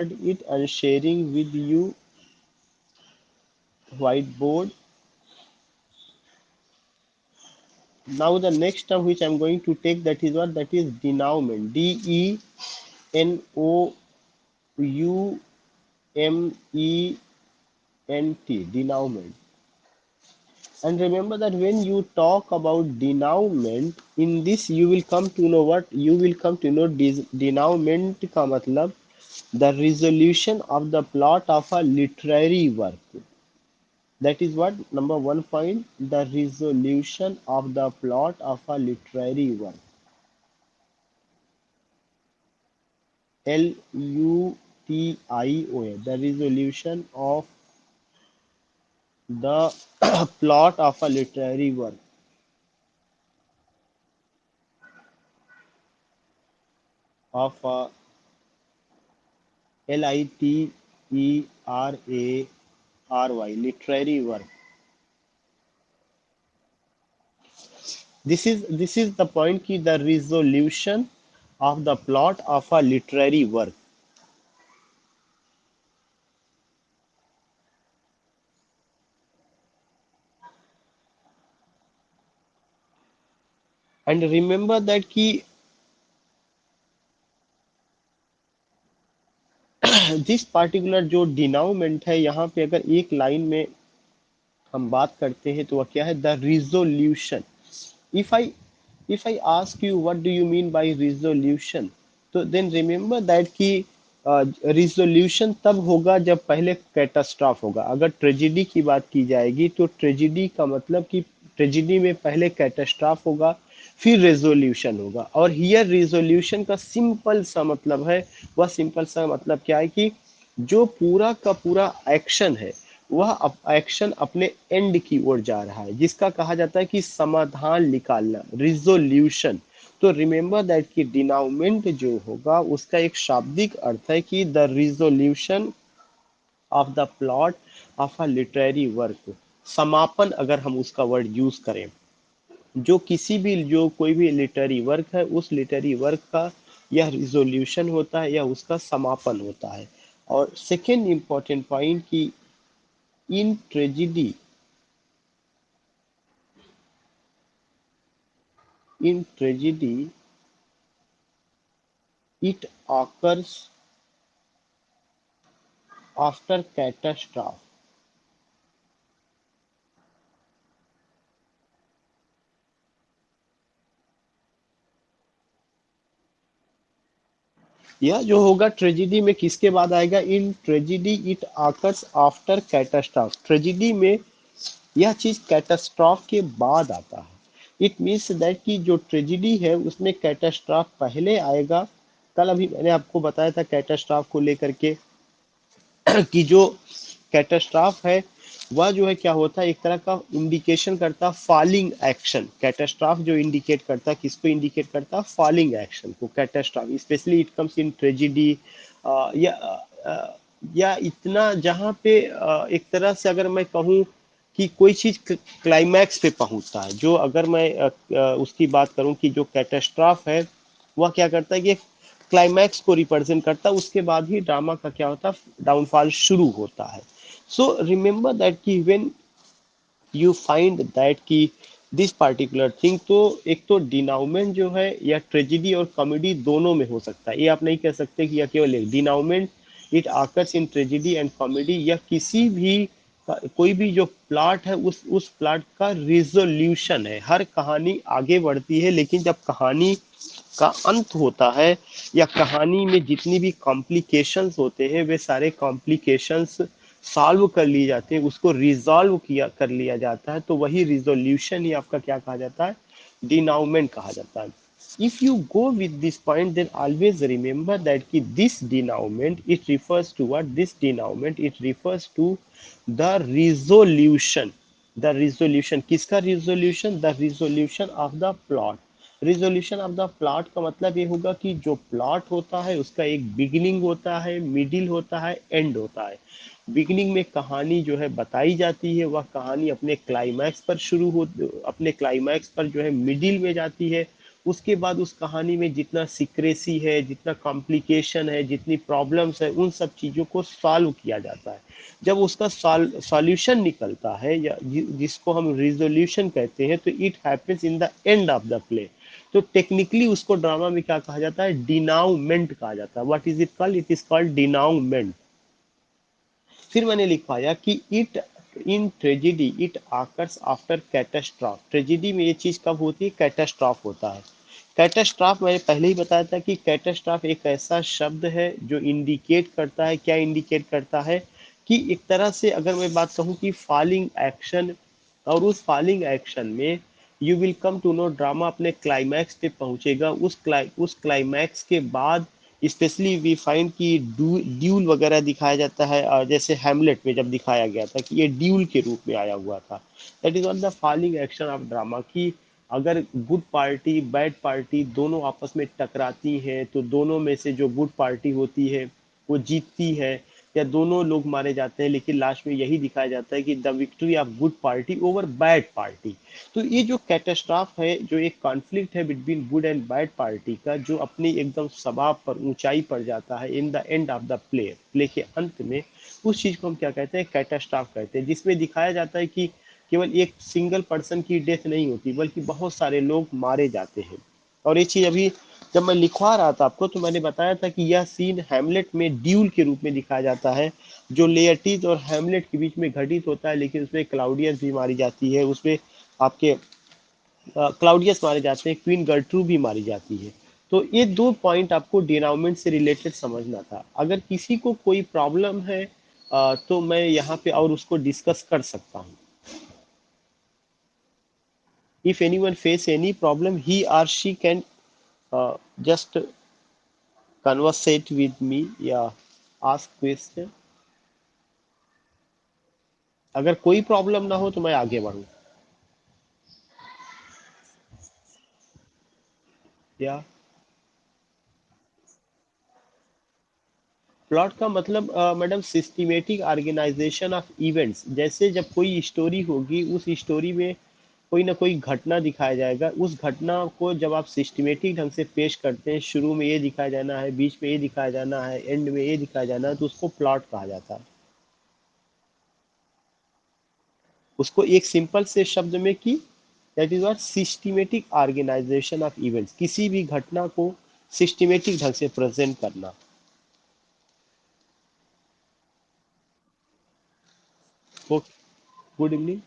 it and sharing with you whiteboard. Now the next term which I'm going to take, that is what? That is denouement. Denoument. Denouement. And remember that when you talk about denouement, in this you will come to know what? You will come to know denouement का मतलब the resolution of the plot of a literary work. That is what? Number 1 point, the resolution of the plot of a literary work. LUTION, the resolution of the plot of a literary work. Of a LITERARY, literary work. This is the point ki the resolution of the plot of a literary work. And remember that ki this particular जो डिनाउमेंट है, यहाँ पे अगर एक line में हम बात करते हैं तो वह क्या है? The resolution. If I ask you what do you mean by resolution, तो देन रिमेंबर दैट कि रिजोल्यूशन तब होगा जब पहले कैटास्ट्रॉफ होगा. अगर ट्रेजिडी की बात की जाएगी तो ट्रेजिडी का मतलब कि ट्रेजिडी में पहले कैटास्ट्रॉफ होगा, फिर रेजोल्यूशन होगा. और हियर रिजोल्यूशन का सिंपल सा मतलब है, वह सिंपल सा मतलब क्या है कि जो पूरा का पूरा एक्शन है वह एक्शन अपने एंड की ओर जा रहा है, जिसका कहा जाता है कि समाधान निकालना, रिजोल्यूशन. तो रिमेंबर दैट कि डिनाउमेंट जो होगा उसका एक शाब्दिक अर्थ है कि the resolution of the plot of a literary work. समापन अगर हम उसका वर्ड यूज करें, जो कोई भी लिटरेरी वर्क है, उस लिटरेरी वर्क का यह रिजोल्यूशन होता है या उसका समापन होता है. और सेकेंड इंपॉर्टेंट पॉइंट की in tragedy it occurs after catastrophe. यह जो होगा ट्रेजिडी में किसके बाद आएगा? In tragedy it occurs after catastrophe. Tragedy में यह चीज कैटास्ट्रॉफ के बाद आता है. इट मीन्स दैट कि जो ट्रेजिडी है उसमें कैटास्ट्रॉफ पहले आएगा. कल अभी मैंने आपको बताया था कैटास्ट्रॉफ को लेकर के कि जो कैटास्ट्रॉफ है वह जो है क्या होता है, एक तरह का इंडिकेशन करता है फॉलिंग एक्शन. कैटास्ट्रॉफ जो इंडिकेट करता है, किसको इंडिकेट करता है? फॉलिंग एक्शन को. Catastrophe specially it comes in tragedy या या इतना जहाँ पे एक तरह से अगर मैं कहूँ कि कोई चीज क्लाइमैक्स पे पहुंचता है, जो अगर मैं उसकी बात करूं कि जो कैटास्ट्रॉफ है वह क्या करता है कि क्लाइमैक्स को रिप्रेजेंट करता है, उसके बाद ही ड्रामा का क्या होता है? डाउनफॉल शुरू होता है. सो रिमेंबर दैट कि व्हेन यू फाइंड दैट कि दिस पार्टिकुलर थिंग, तो एक तो डिनाउमेंट जो है या ट्रेजिडी और कॉमेडी दोनों में हो सकता है. ये आप नहीं कह सकते कि यह केवल एक denouement it occurs in tragedy and comedy, या किसी भी कोई भी जो प्लॉट है उस प्लॉट का रिजोल्यूशन है. हर कहानी आगे बढ़ती है, लेकिन जब कहानी का अंत होता है या कहानी में जितनी भी कॉम्प्लिकेशंस होते हैं वे सारे कॉम्प्लिकेशंस सॉल्व कर लिए जाते हैं, उसको रिजॉल्व किया कर लिया जाता है, तो वही रिजोल्यूशन ही आपका क्या कहा जाता है? डिनाउमेंट कहा जाता है. If you go with this point, then always remember that ki this denouement, it refers to what? This denouement, it refers to the resolution. The resolution, किसका resolution? The resolution of the plot. Resolution of the plot का मतलब ये होगा कि जो plot होता है उसका एक बिगिनिंग होता है, मिडिल होता है, एंड होता है. बिगिनिंग में कहानी जो है बताई जाती है, वह कहानी अपने क्लाइमैक्स पर अपने क्लाइमैक्स पर जो है मिडिल में जाती है, उसके बाद उस कहानी में जितना सीक्रेसी है, जितना कॉम्प्लिकेशन है, जितनी प्रॉब्लम्स है, उन सब चीज़ों को सॉल्व किया जाता है। जब उसका सॉल्यूशन निकलता है या जिसको हम रिजोल्यूशन कहते हैं, तो it happens in the end of the play. तो टेक्निकली उसको ड्रामा में क्या कहा जाता है? डिनाउमेंट कहा जाता है। What is it called? It is called denouement. फिर मैंने लिखवाया कि it in tragedy it occurs after catastrophe. Tragedy में ये चीज कब होती है? कैटास्ट्रॉफ होता है। कैटास्ट्रॉफ मैंने पहले ही बताया था कि कैटास्ट्रॉफ एक ऐसा शब्द है जो इंडिकेट करता है, क्या इंडिकेट करता है? कि एक तरह से अगर मैं बात कहूँ कि फॉलिंग एक्शन, और उस फॉलिंग एक्शन में you will come to know drama अपने क्लाइमैक्स पे पहुंचेगा। उस क्लाइमैक्स के बाद स्पेशली वी फाइंड कि ड्यूल वगैरह दिखाया जाता है, और जैसे हैमलेट में जब दिखाया गया था कि ये ड्यूल के रूप में आया हुआ था। That is on the falling action of drama, कि अगर गुड पार्टी बैड पार्टी दोनों आपस में टकराती हैं, तो दोनों में से जो गुड पार्टी होती है वो जीतती है, या दोनों लोग मारे जाते हैं, लेकिन लास्ट में यही दिखाया जाता है कि the victory of good party over bad party. तो ये जो कैटास्ट्रॉफ है, जो एक कॉन्फ्लिक्ट है between good and bad party का, जो अपनी एकदम सभा पर ऊंचाई पर जाता है in the end of the play, play के अंत में, उस चीज को हम क्या कहते हैं? कैटास्ट्रॉफ कहते हैं। जिसमें दिखाया जाता है कि केवल एक सिंगल पर्सन की डेथ नहीं होती, बल्कि बहुत सारे लोग मारे जाते हैं। और ये चीज अभी जब मैं लिखवा रहा था आपको, तो मैंने बताया था कि यह सीन हैमलेट में ड्यूल के रूप में दिखाया जाता है, जो लेयर्टीज और हैमलेट के बीच में घटित होता है। लेकिन उसमें क्लाउडियस भी मारी जाती है, उसमें आपके क्लाउडियस मारे जाते हैं, क्वीन गर्ट्रू भी मारी जाती है। तो ये दो पॉइंट आपको डिनाउमेंट से रिलेटेड समझना था। अगर किसी को कोई प्रॉब्लम है तो मैं यहाँ पे और उसको डिस्कस कर सकता हूँ। If anyone face any problem, he or she can just conversate with me या ask question। अगर कोई प्रॉब्लम ना हो तो मैं आगे बढ़ूँ। या प्लॉट का मतलब madam systematic organisation of events. जैसे जब कोई स्टोरी होगी, उस स्टोरी में कोई ना कोई घटना दिखाया जाएगा। उस घटना को जब आप सिस्टमेटिक ढंग से पेश करते हैं, शुरू में ये दिखाया जाना है, बीच में ये दिखाया जाना है, एंड में ये दिखाया जाना है, तो उसको प्लॉट कहा जाता है। उसको एक सिंपल से शब्द में कि that is what systematic organisation of events, किसी भी घटना को सिस्टमेटिक ढंग से प्रेजेंट करना। Okay, good evening.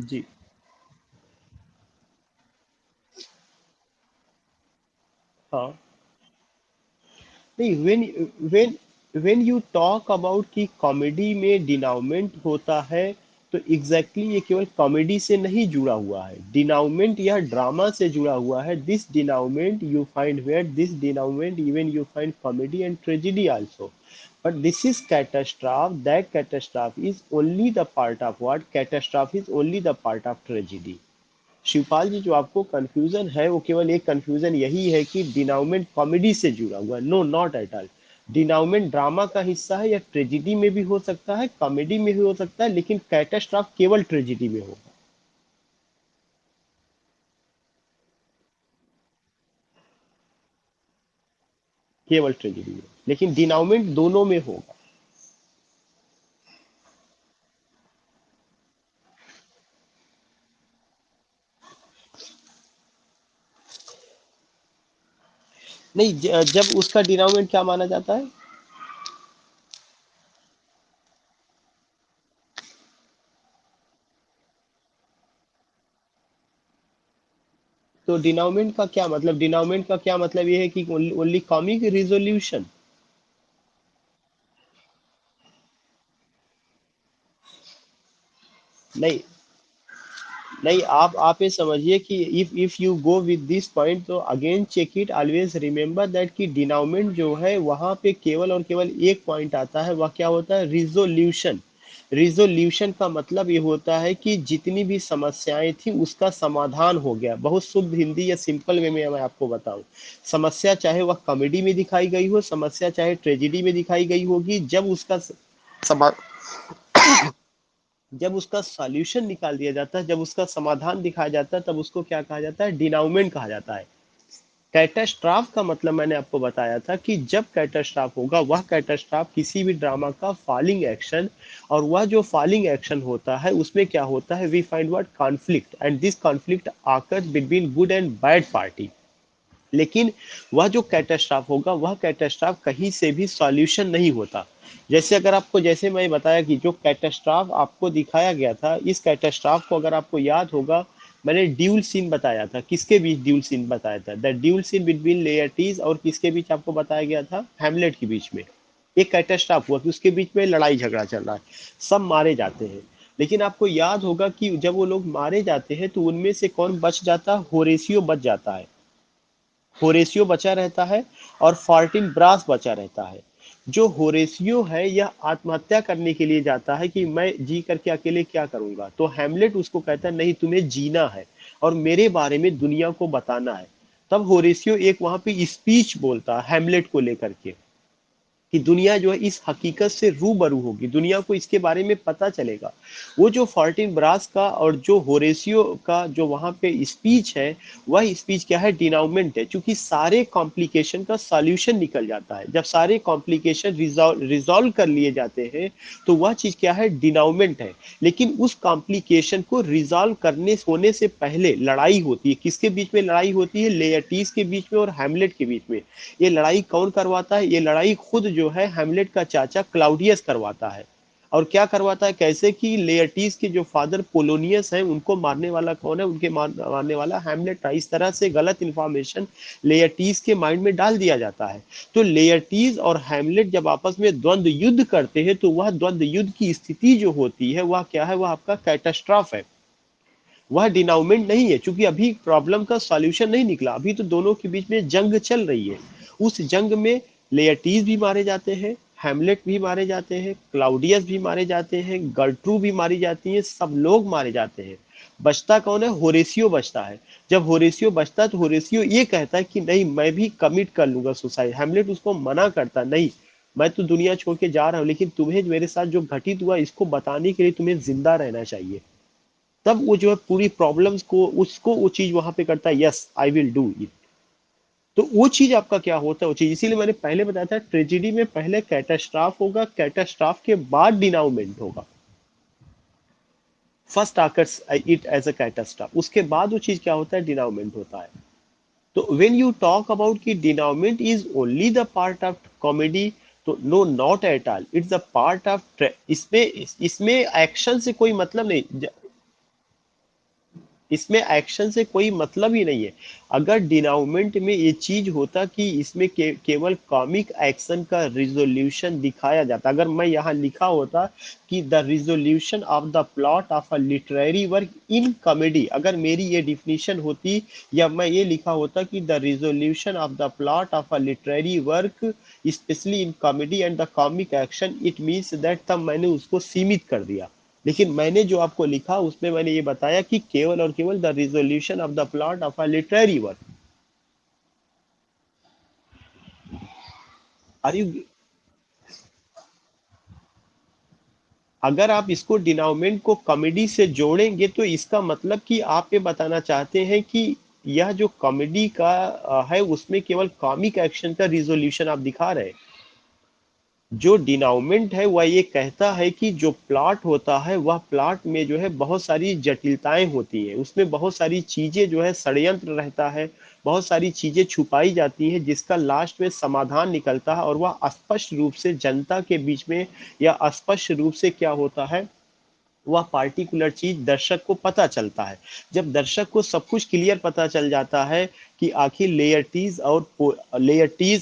जी हाँ। नहीं, when when you talk about कि कॉमेडी में डिनाउमेंट होता है, तो एग्जैक्टली exactly ये केवल कॉमेडी से नहीं जुड़ा हुआ है। डिनाउमेंट यह ड्रामा से जुड़ा हुआ है। This denouement you find where this denouement even you find comedy and tragedy also, but this is catastrophe. That catastrophe is only the part of what? Catastrophe is only the part of tragedy। Shivpal ji, जो आपको confusion है वो केवल एक confusion यही है कि डिनाउमेंट comedy से जुड़ा हुआ है। No, not at all. Denouement drama का हिस्सा है, या ट्रेजिडी में भी हो सकता है, कॉमेडी में भी हो सकता है, लेकिन कैटास्ट्रॉफ केवल ट्रेजिडी में होगा। केवल ट्रेजिडी में, लेकिन डिनाउमेंट दोनों में होगा। नहीं, जब उसका डिनाउमेंट क्या माना जाता है? तो डिनाउमेंट का क्या मतलब? डिनाउमेंट का क्या मतलब ये है कि ओनली कॉमिक रिजोल्यूशन? नहीं, नहीं, आप ये समझिए कि if you go with this point, तो again check it, always remember that कि डिनाउमेंट जो है वहां पे केवल और केवल एक पॉइंट आता है। वह क्या होता है? रिजोल्यूशन। रिजोल्यूशन का मतलब ये होता है कि जितनी भी समस्याएं थी उसका समाधान हो गया। बहुत शुद्ध हिंदी या सिंपल वे में मैं आपको बताऊं, समस्या चाहे वह कॉमेडी में दिखाई गई हो, समस्या चाहे ट्रेजिडी में दिखाई गई होगी, जब उसका समा जब उसका सॉल्यूशन निकाल दिया जाता है, जब उसका समाधान दिखाया जाता है, तब उसको क्या कहा जाता है? डिनाउमेंट कहा जाता है। कैटास्ट्रॉफ का मतलब मैंने आपको बताया था कि जब कैटास्ट्रॉफ होगा, वह कैटास्ट्रॉफ किसी भी ड्रामा का फॉलिंग एक्शन, और वह जो फॉलिंग एक्शन होता है उसमें क्या होता है? We find what? Conflict, and this conflict occurs between good and bad party. लेकिन वह जो कैटास्ट्रॉफ होगा, वह कैटास्ट्रॉफ कहीं से भी सॉल्यूशन नहीं होता। जैसे अगर आपको, जैसे मैं बताया कि जो कैटास्ट्रॉफ आपको दिखाया गया था, इस कैटास्ट्रॉफ को अगर आपको याद होगा, मैंने ड्यूल सीन बताया था। किसके बीच ड्यूल सीन बताया था? द ड्यूल सीन बिटवीन लेयर्टीज और किसके बीच आपको बताया गया था? हैमलेट के बीच में एक कैटास्ट्रॉफ हुआ कि उसके बीच में लड़ाई झगड़ा चल रहा है, सब मारे जाते हैं। लेकिन आपको याद होगा कि जब वो लोग मारे जाते हैं तो उनमें से कौन बच जाता है? होरेशियो बच जाता है। होरेशियो बचा रहता है और फॉर्टिन ब्रास बचा रहता है। जो होरेशियो है यह आत्महत्या करने के लिए जाता है कि मैं जी करके अकेले क्या करूंगा, तो हैमलेट उसको कहता है नहीं, तुम्हें जीना है और मेरे बारे में दुनिया को बताना है। तब होरेशियो एक वहां पे स्पीच बोलता है हैमलेट को लेकर के कि दुनिया जो है इस हकीकत से रूबरू होगी, दुनिया को इसके बारे में पता चलेगा। वो जो फॉर्टिन ब्रास का और जो होरेशियो का जो वहां पे स्पीच है, वह स्पीच क्या है? डिनाउमेंट है। क्योंकि सारे कॉम्प्लिकेशन का सॉल्यूशन निकल जाता है, जब सारे कॉम्प्लिकेशन रिजॉल्व कर लिए जाते हैं तो वह चीज क्या है? डिनाउमेंट है। लेकिन उस कॉम्प्लिकेशन को रिजॉल्व करने होने से पहले लड़ाई होती है। किसके बीच में लड़ाई होती है? लेयर्टीज के बीच में और हैमलेट के बीच में। ये लड़ाई कौन करवाता है? ये लड़ाई खुद जो है हैमलेट का चाचा क्लाउडियस करवाता है। और क्या करवाता है? कैसे कि लेयर्टीज के जो फादर पोलोनियस हैं उनको मारने वाला कौन है? उनके मारने वाला हैमलेट था। इस तरह से गलत इंफॉर्मेशन लेयर्टीज के माइंड में डाल दिया जाता है। तो लेयर्टीज और हैमलेट जब आपस में द्वंद्व युद्ध करते हैं तो वह द्वंद्व युद्ध की स्थिति जो होती है वह क्या है? वह आपका कैटास्ट्रॉफ है, वह डिनाउमेंट नहीं है। क्योंकि अभी प्रॉब्लम का सॉल्यूशन नहीं निकला, अभी तो दोनों के बीच में जंग चल रही है। उस जंग में लेयटीज भी मारे जाते हैं, हैमलेट भी मारे जाते हैं, क्लाउडियस भी मारे जाते हैं, गर्ट्रू भी मारी जाती है, सब लोग मारे जाते हैं। बचता कौन है? होरेशियो बचता है। जब होरेशियो बचता है तो होरेशियो ये कहता है कि नहीं, मैं भी कमिट कर लूंगा सुसाइड। हैमलेट उसको मना करता, नहीं, मैं तो दुनिया छोड़ के जा रहा हूँ, लेकिन तुम्हें मेरे साथ जो घटित हुआ इसको बताने के लिए तुम्हें जिंदा रहना चाहिए। तब वो जो है पूरी प्रॉब्लम्स को, उसको वो चीज वहां पे करता है, yes I will do it. तो वो चीज आपका क्या होता है? वो चीज इसीलिए मैंने पहले बताया था, ट्रेजिडी में पहले कैटास्ट्रॉफ होगा, कैटास्ट्रॉफ के बाद डिनाउमेंट होगा। First occurs it as a catastrophe, उसके बाद वो चीज क्या होता है? डिनाउमेंट होता है। तो व्हेन यू टॉक अबाउट कि denouement is only the part of comedy, तो no, not at all, it's the part of, इसमें इसमें एक्शन से कोई मतलब नहीं, इसमें एक्शन से कोई मतलब ही नहीं है। अगर डिनाउमेंट में ये चीज होता कि इसमें केवल कॉमिक एक्शन का रिजोल्यूशन दिखाया जाता, अगर मैं यहाँ लिखा होता कि the resolution of the plot of a literary work in comedy, अगर मेरी ये डिफिनीशन होती, या मैं ये लिखा होता कि the resolution of the plot of a literary work specially in comedy and the comic action, it means that, तब मैंने उसको सीमित कर दिया। लेकिन मैंने जो आपको लिखा उसमें मैंने ये बताया कि केवल और केवल the resolution of the plot of a literary work. Are you, अगर आप इसको डिनाउमेंट को कॉमेडी से जोड़ेंगे तो इसका मतलब कि आप ये बताना चाहते हैं कि यह जो कॉमेडी का है उसमें केवल कॉमिक एक्शन का रिजोल्यूशन आप दिखा रहे हैं। जो डिनाउमेंट है वह ये कहता है कि जो प्लॉट होता है वह प्लॉट में जो है बहुत सारी जटिलताएं होती हैं, उसमें बहुत सारी चीजें जो है षड्यंत्र रहता है, बहुत सारी चीजें छुपाई जाती हैं जिसका लास्ट में समाधान निकलता है, और वह स्पष्ट रूप से जनता के बीच में, या स्पष्ट रूप से क्या होता है, वह पार्टिकुलर चीज दर्शक को पता चलता है। जब दर्शक को सब कुछ क्लियर पता चल जाता है कि आखिर लेयर्टीज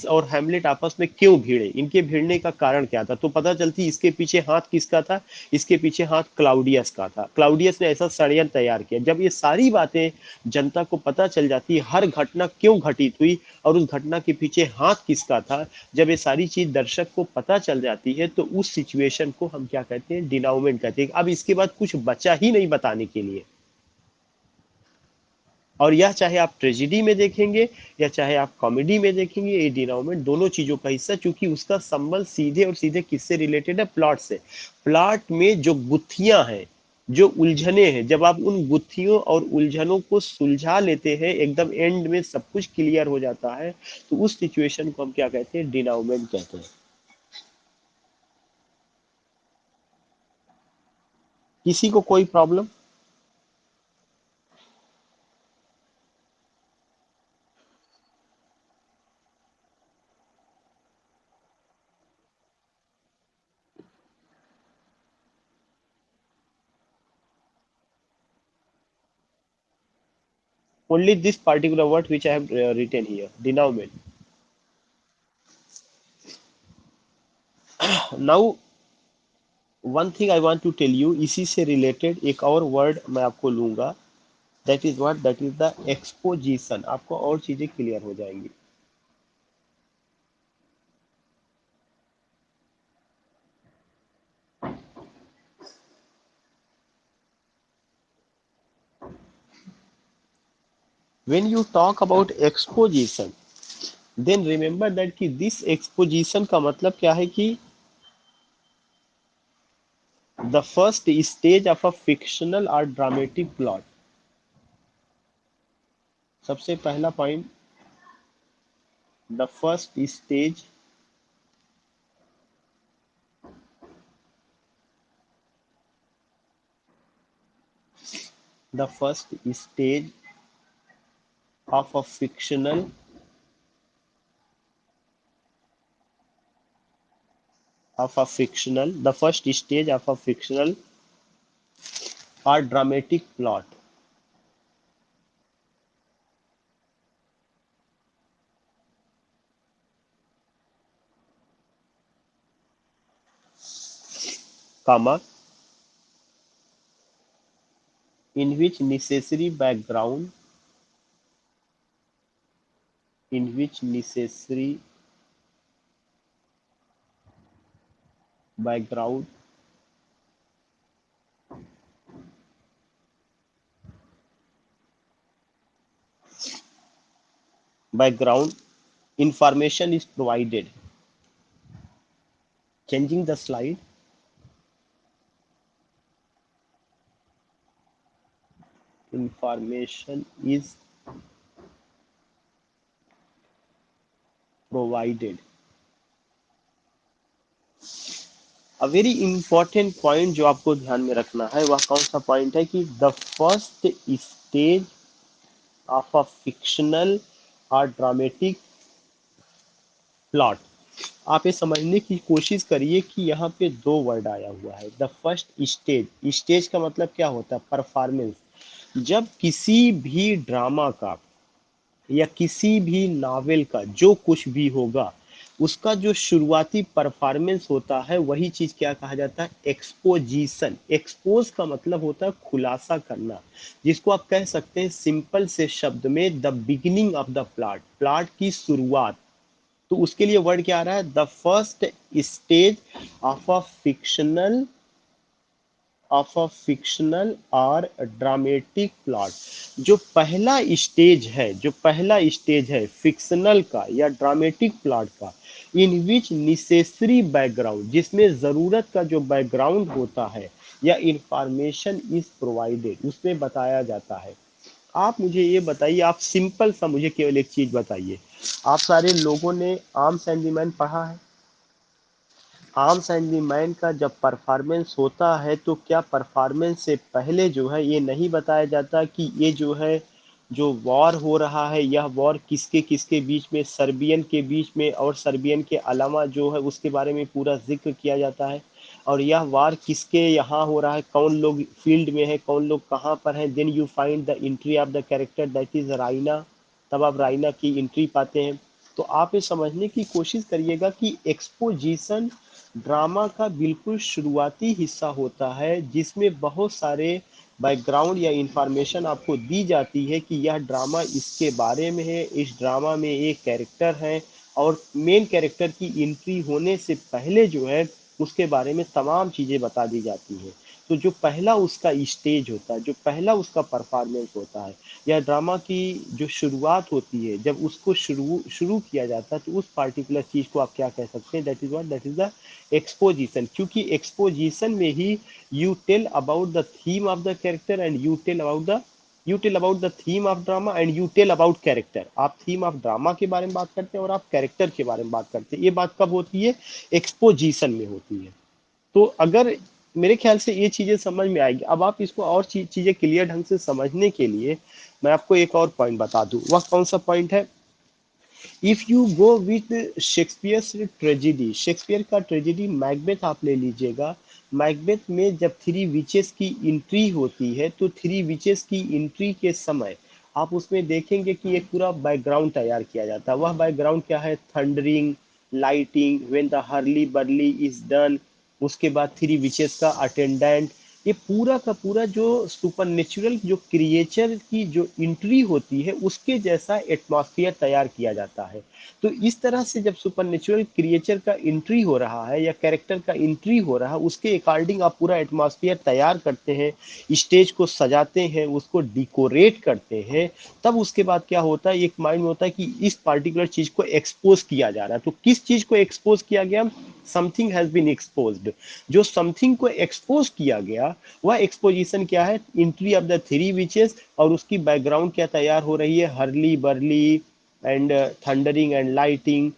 और हैमलेट आपस में क्यों भिड़े, इनके भिड़ने का कारण क्या था, तो पता चलती इसके पीछे हाथ किसका था? इसके पीछे हाथ क्लाउडियस का था। क्लाउडियस ने ऐसा षड्यंत्र तैयार किया। जब ये सारी बातें जनता को पता चल जाती है, हर घटना क्यों घटित हुई और उस घटना के पीछे हाथ किसका था, जब ये सारी चीज दर्शक को पता चल जाती है तो उस सिचुएशन को हम क्या कहते हैं? डिनाउमेंट कहते हैं। अब इसके बाद कुछ बचा ही नहीं बताने के लिए। और यह चाहे आप ट्रेजिडी में देखेंगे या चाहे आप कॉमेडी में देखेंगे, ये डिनाउमेंट दोनों चीजों का हिस्सा, क्योंकि उसका संबंध सीधे और सीधे किससे रिलेटेड है? प्लॉट से। प्लॉट में जो गुत्थियां हैं, जो उलझने हैं, जब आप उन गुत्थियों और उलझनों को सुलझा लेते हैं, एकदम एंड में सब कुछ क्लियर हो जाता है, तो उस सिचुएशन को हम क्या कहते हैं? डिनाउमेंट कहते हैं। किसी को कोई problem? Only this particular word which I have written here, denouement. Now one thing I want to tell you, इसी से related एक और word मैं आपको लूंगा, that is what? That is the exposition. आपको और चीजें क्लियर हो जाएंगी। When you talk about exposition, then remember that कि this exposition का मतलब क्या है कि the first stage of a fictional or dramatic plot। सबसे पहला point, the first stage the first stage of a fictional the first stage of a fictional or dramatic plot, comma, in which necessary background in which necessary background background information is provided। Changing the slide, information is provided। A very important point जो आपको ध्यान में रखना है वह कौन सा point है कि the first stage of a fictional और ड्रामेटिक प्लॉट। आप ये समझने की कोशिश करिए कि यहाँ पे दो वर्ड आया हुआ है, द फर्स्ट स्टेज। स्टेज का मतलब क्या होता है? परफॉर्मेंस। जब किसी भी ड्रामा का या किसी भी नावल का जो कुछ भी होगा, उसका जो शुरुआती परफॉर्मेंस होता है वही चीज क्या कहा जाता है? एक्सपोजिशन। एक्सपोज का मतलब होता है खुलासा करना, जिसको आप कह सकते हैं सिंपल से शब्द में the beginning of the plot, plot की शुरुआत। तो उसके लिए वर्ड क्या आ रहा है? The first stage of a fictional और ड्रामेटिक प्लॉट। जो पहला स्टेज है फिक्शनल का या ड्रामेटिक प्लॉट का, इन विच निसेसरी बैकग्राउंड, जिसमें जरूरत का जो बैकग्राउंड होता है या इंफॉर्मेशन इज प्रोवाइडेड, उसमें बताया जाता है। आप मुझे ये बताइए, आप सिंपल सा मुझे केवल एक चीज बताइए, आप सारे लोगों ने आर्म्स एंड द मैन पढ़ा है? आर्म्स एंड द मैन का जब परफॉर्मेंस होता है तो क्या परफॉर्मेंस से पहले जो है ये नहीं बताया जाता कि ये जो है जो वॉर हो रहा है, यह वॉर किसके किसके बीच में, सर्बियन के बीच में और सर्बियन के अलावा जो है उसके बारे में पूरा जिक्र किया जाता है, और यह वार किसके यहाँ हो रहा है, कौन लोग फील्ड में है, कौन लोग कहाँ पर हैं। Then you find the entry of the character that is राइना, तब आप राइना की एंट्री पाते हैं। तो आप ये समझने की कोशिश करिएगा कि एक्सपोजिशन ड्रामा का बिल्कुल शुरुआती हिस्सा होता है, जिसमें बहुत सारे बैकग्राउंड या इंफॉर्मेशन आपको दी जाती है कि यह ड्रामा इसके बारे में है, इस ड्रामा में एक कैरेक्टर है, और मेन कैरेक्टर की एंट्री होने से पहले जो है उसके बारे में तमाम चीज़ें बता दी जाती हैं। तो जो पहला उसका स्टेज होता है, जो पहला उसका परफॉर्मेंस होता है, या ड्रामा की जो शुरुआत होती है, जब उसको शुरू शुरू किया जाता है, तो उस पार्टिकुलर चीज को आप क्या कह सकते हैं, that is what, that is the exposition. क्योंकि एक्सपोजिशन में ही you tell about the theme of the character and you tell about the theme of drama and you tell about character. आप थीम ऑफ ड्रामा के बारे में बात करते हैं और आप कैरेक्टर के बारे में बात करते हैं। ये बात कब होती है, एक्सपोजिशन में होती है। तो अगर मेरे ख्याल से ये चीजें समझ में आएगी। अब आप इसको और चीजें क्लियर ढंग से समझने के लिए मैं आपको एक और पॉइंट बता दूं। वह कौन सा पॉइंट है, if you go with Shakespeare tragedy, Shakespeare का ट्रेजिडी मैकबेथ आप ले लीजिएगा। मैकबेथ में जब थ्री विचेस की एंट्री होती है, तो थ्री विचेस की एंट्री के समय आप उसमें देखेंगे कि एक पूरा बैकग्राउंड तैयार किया जाता है। वह बैकग्राउंड क्या है, thundering, lighting, when the Hurley barley is done, उसके बाद थ्री विचेस का अटेंडेंट, ये पूरा का पूरा जो सुपर जो क्रिएचर की जो एंट्री होती है, उसके जैसा एटमॉस्फेयर तैयार किया जाता है। तो इस तरह से जब सुपर क्रिएचर का एंट्री हो रहा है या कैरेक्टर का एंट्री हो रहा है, उसके अकॉर्डिंग आप पूरा एटमॉस्फेयर तैयार करते हैं, स्टेज को सजाते हैं, उसको डिकोरेट करते हैं। तब उसके बाद क्या होता है, एक माइंड में होता है कि इस पार्टिकुलर चीज को एक्सपोज किया जा रहा है। तो किस चीज को एक्सपोज किया गया, समथिंग हैज बीन एक्सपोज्ड। जो समथिंग को एक्सपोज किया गया, वह एक्सपोजिशन क्या है, entry of the three witches, और उसकी बैकग्राउंड क्या तैयार हो रही है, hurly burly and thundering and lighting,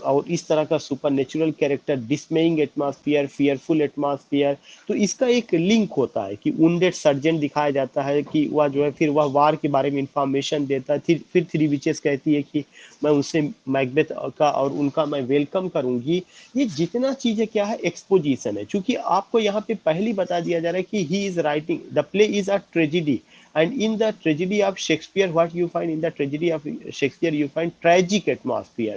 और इस तरह का super character, dismaying atmosphere, fearful atmosphere. तो इसका एक लिंक होता है कि वुंडेड सर्जन दिखाया जाता है कि वह जो है फिर वह वार के बारे में इंफॉर्मेशन देता है। फिर थ्री विचेस कहती है कि मैं उनसे मैकबेथ का और उनका मैं वेलकम करूंगी। ये जितना चीजें क्या है, एक्सपोजिशन है। क्योंकि आपको यहाँ पे पहले बता दिया जा रहा है कि he is writing the play is a tragedy, and in the tragedy of Shakespeare, what you find in the tragedy of Shakespeare, you find tragic atmosphere,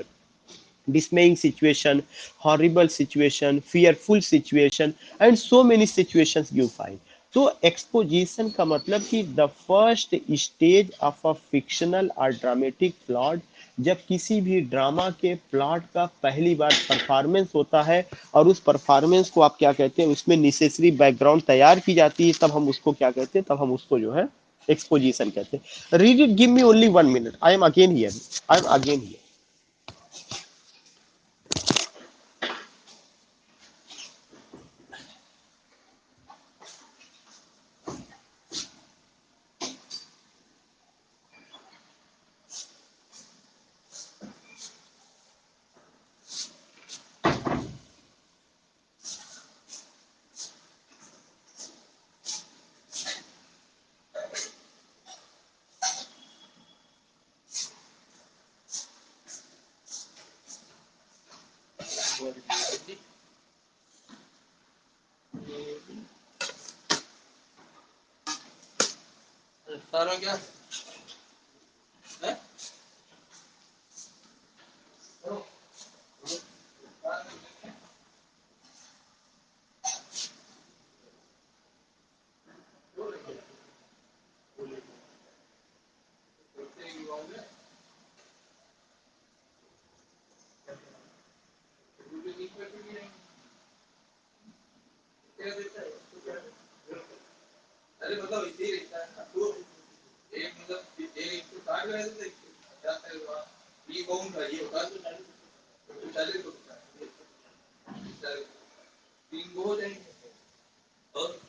dismaying situation, horrible situation, fearful situation, and so many situations you find. तो exposition का मतलब कि the first stage of a fictional और dramatic plot, जब किसी भी drama के plot का पहली बार परफॉर्मेंस होता है, और उस परफॉर्मेंस को आप क्या कहते हैं, उसमें नेसेसरी बैकग्राउंड तैयार की जाती है, तब हम उसको क्या कहते हैं, तब हम उसको जो है एक्सपोजिशन कहते हैं। Read it, give me only 1 minute, I am again here, I am again here. सारा क्या है? अरे मतलब इसे ही रहता है ना, तो एक मतलब एक तो काट रहे थे, ये कौन था, ये होता तो चले तो तीन को हो जाएंगे और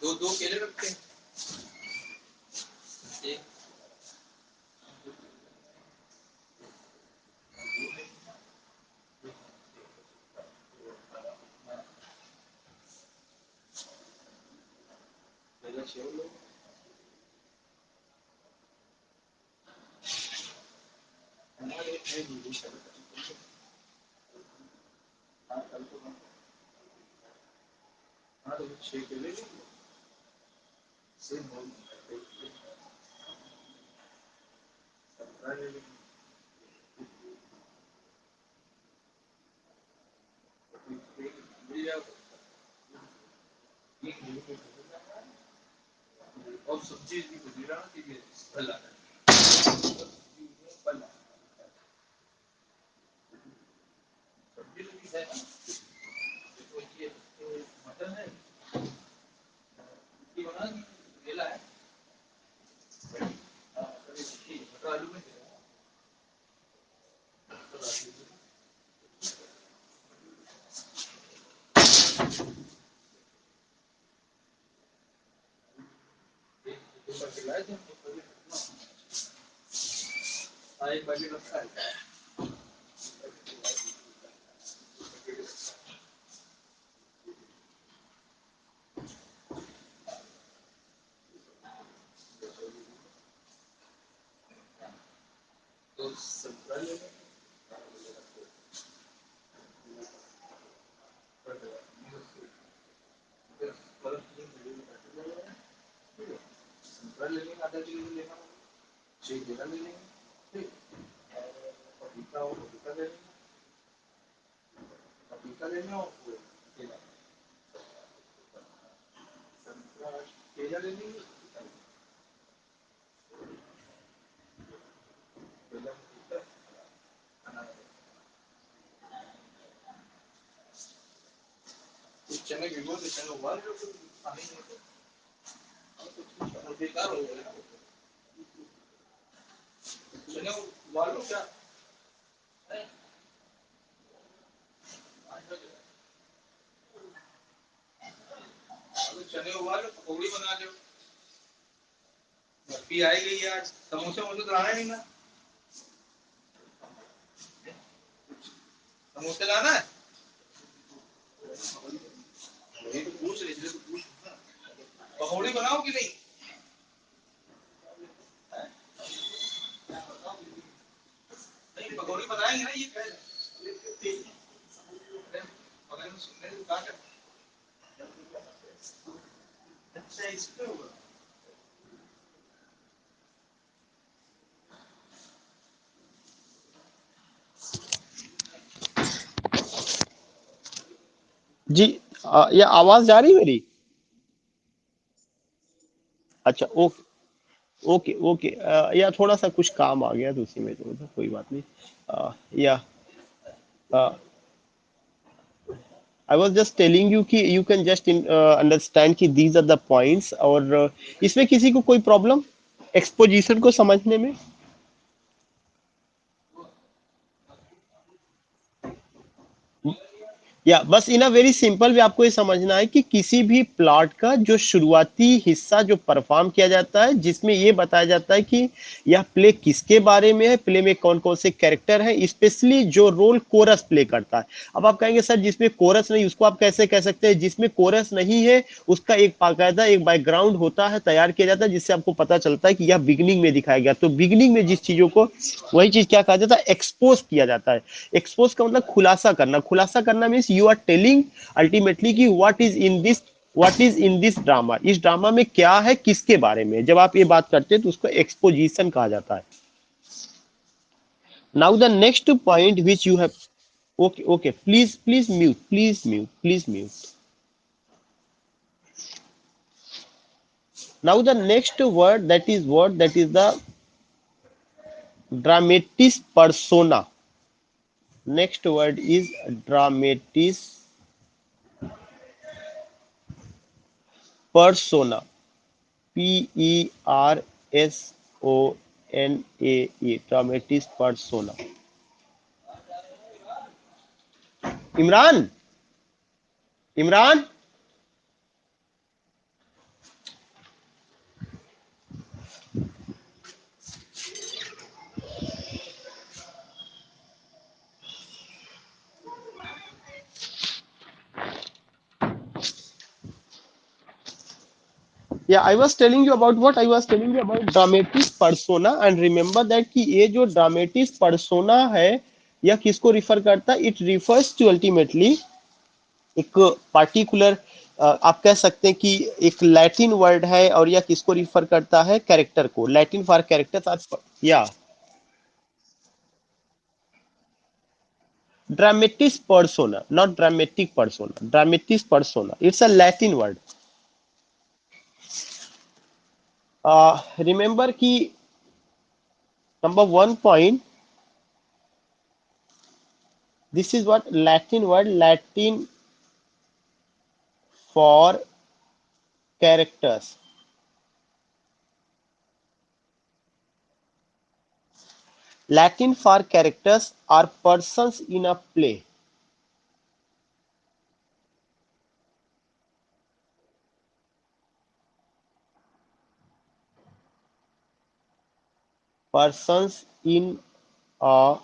दो दो केले रखते हैं, एक मेरा शेव लो। हमारे एक वीडियो शेयर हाँ कल तो हाँ तो 6 केले सेम हो और सब्जी की गुजरा कि भला जी। ये आवाज जा रही मेरी? अच्छा, ओके। Okay okay. या थोड़ा सा कुछ काम आ गया तो उसी में तो कोई बात नहीं। या I was just telling you कि यू कैन जस्ट अंडरस्टैंड कि दीज आर द पॉइंट्स। और इसमें किसी को कोई प्रॉब्लम एक्सपोजिशन को समझने में? या बस इन अ वेरी सिंपल वे आपको ये समझना है कि किसी भी प्लॉट का जो शुरुआती हिस्सा जो परफॉर्म किया जाता है, जिसमें ये बताया जाता है कि यह प्ले किसके बारे में है, प्ले में कौन कौन से कैरेक्टर हैं, स्पेशली जो रोल कोरस प्ले करता है। अब आप कहेंगे सर जिसमें कोरस नहीं उसको आप कैसे कह सकते हैं? जिसमें कोरस नहीं है उसका एक बाकायदा एक बैकग्राउंड होता है, तैयार किया जाता है, जिससे आपको पता चलता है कि यह बिगिनिंग में दिखाया गया। तो बिगिनिंग में जिस चीजों को, वही चीज क्या कहा जाता है? एक्सपोज किया जाता है। एक्सपोज का मतलब खुलासा करना। खुलासा करना means you are telling ultimately कि what is in this drama, इस ड्रामा में क्या है, किसके बारे में। जब आप ये बात करते हैं तो उसको एक्सपोजिशन कहा जाता है। Now the next point which you have, okay okay, please please mute, please mute, please mute. Now the next word that is the dramatis persona. Next word is dramatis persona. PERSONA, dramatis persona. Imran, Imran. या I was telling you about what? I was telling you about dramatis persona. And remember that कि ये जो ड्रामेटिस persona है, यह किसको refer करता है? It refers to ultimately एक पार्टिकुलर, आप कह सकते हैं कि एक लैटिन वर्ड है। और यह किसको रिफर करता है? कैरेक्टर को। Latin for character. या dramatis persona, not dramatic persona, dramatis persona, it's a Latin word. Remember कि number one point, This is what Latin word, Latin for characters. Latin for characters are persons in a play. Persons in a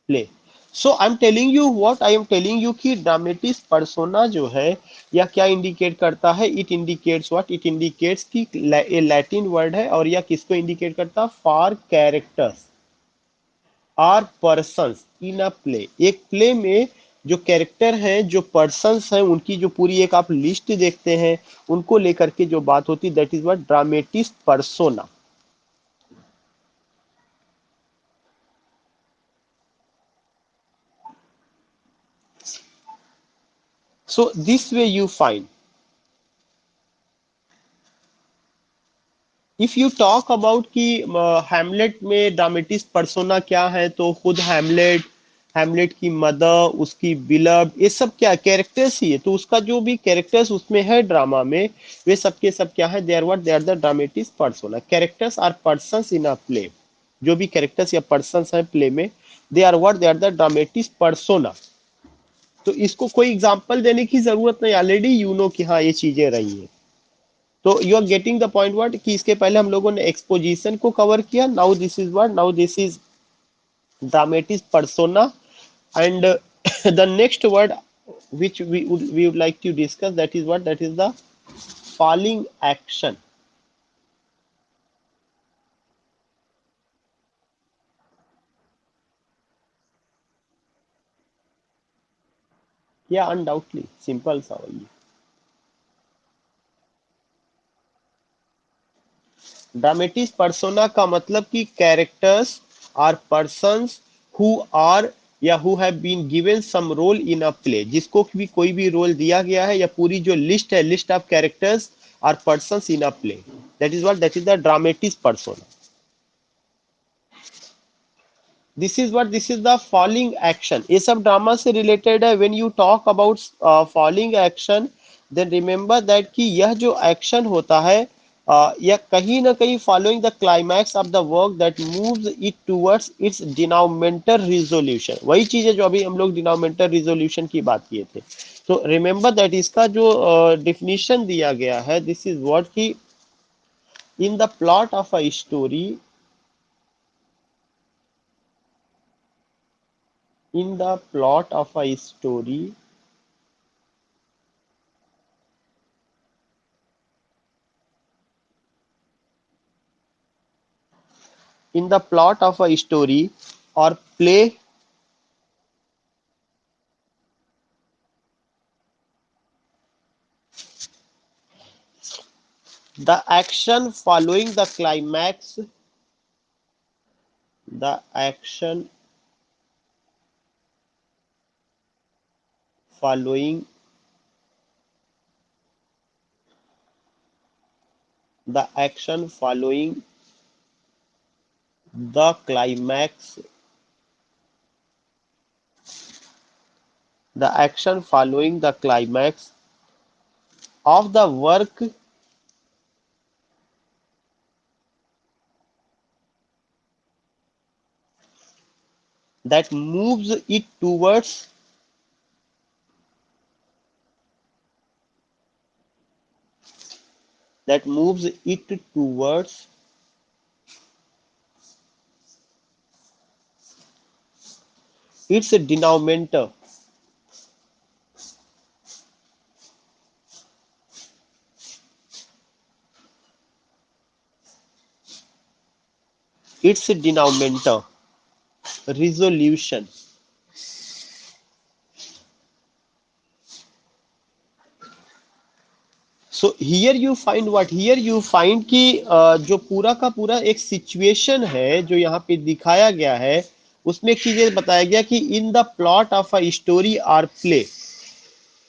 play. So I'm telling you what I am telling you कि ड्रामेटिस persona जो है यह क्या indicate करता है? It indicates what? It indicates कि ए Latin word है और यह किसको इंडिकेट करता है? For characters are persons in a play. एक प्ले में जो कैरेक्टर हैं, जो पर्सन्स हैं, उनकी जो पूरी एक आप लिस्ट देखते हैं, उनको लेकर के जो बात होती है, that is what dramatis persona. So this way you find, if you talk about कि हैमलेट में ड्रामेटिस पर्सोना क्या है, तो खुद हैमलेट, हैमलेट की मदर, उसकी बिलव्ड, ये सब क्या कैरेक्टर्स ही है। तो उसका जो भी कैरेक्टर्स उसमें है ड्रामा में, वे सब के सब क्या है? They are what? They are the dramatis personae. Characters are persons in a play. जो भी कैरेक्टर्स या पर्सन्स हैं प्ले में, they are what? They are the dramatis personae. तो इसको कोई एग्जांपल देने की जरूरत नहीं, ऑलरेडी यू नो कि हाँ ये चीजें रही है। तो you are getting the point what, कि इसके पहले हम लोगों ने एक्सपोजिशन को कवर किया, now this is what, now this is dramatic persona. And the next word which we would like to discuss, that is what, that is the falling action. Yeah, undoubtedly simple सा वही। Dramatic persona का मतलब कि characters are persons who are या who have been given some role in a play, जिसको भी कोई भी रोल दिया गया है, या पूरी जो लिस्ट है, list of characters are persons in a play, that is what, that is the dramatic persona. This is what, this is the falling action. ये सब ड्रामा से रिलेटेड है। When you talk about falling action, then remember that कि यह जो action होता है, यह कहीं ना कहीं following the climax of the work that moves it towards it's denominator resolution. वही चीज है जो अभी हम लोग डिनोमिनेटर रिजोल्यूशन की बात किए थे। तो रिमेंबर दैट इसका जो डिफिनीशन दिया गया है, दिस इज व्हाट कि in the plot of a story, in the plot of a story, in the plot of a story or play, the action following the climax, the action following, the action following the climax, the action following the climax of the work that moves it towards, that moves it towards its denominator, its denominator resolution. So here you find what, here you find कि जो पूरा का पूरा एक situation है जो यहाँ पे दिखाया गया है, उसमें एक चीज बताया गया कि in the plot of a story or play,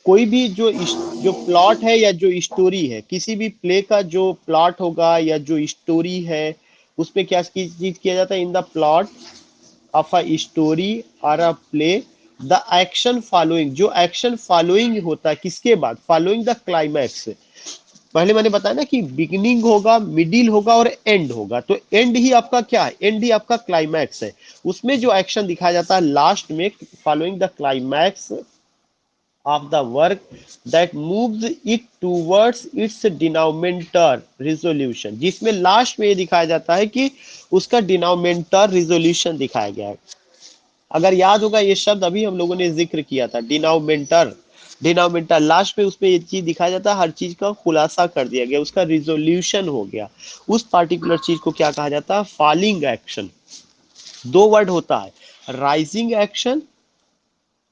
कोई भी जो प्लॉट है या जो स्टोरी है, किसी भी प्ले का जो प्लॉट होगा या जो स्टोरी है, उसमें क्या चीज किया जाता है? In the plot of a story और a play, the action following, जो एक्शन फॉलोइंग होता है किसके बाद, फॉलोइंग द क्लाइमैक्स। पहले मैंने बताया ना कि बिगिनिंग होगा, मिडिल होगा और एंड होगा, तो एंड ही आपका क्या है, एंड ही आपका क्लाइमैक्स है। उसमें जो एक्शन दिखाया जाता है लास्ट में, following the climax of the work that moves it towards its denominator resolution, जिसमें लास्ट में ये दिखाया जाता है कि उसका डिनोमिनेटर रिजोल्यूशन दिखाया गया है। अगर याद होगा ये शब्द अभी हम लोगों ने जिक्र किया था, डिनोमिनेटर। डिनोमिनेटर लास्ट में उसमें ये चीज दिखाया जाता है, हर चीज का खुलासा कर दिया गया, उसका रिजोल्यूशन हो गया। उस पार्टिकुलर चीज को क्या कहा जाता है, फॉलिंग एक्शन। दो वर्ड होता है, राइजिंग एक्शन,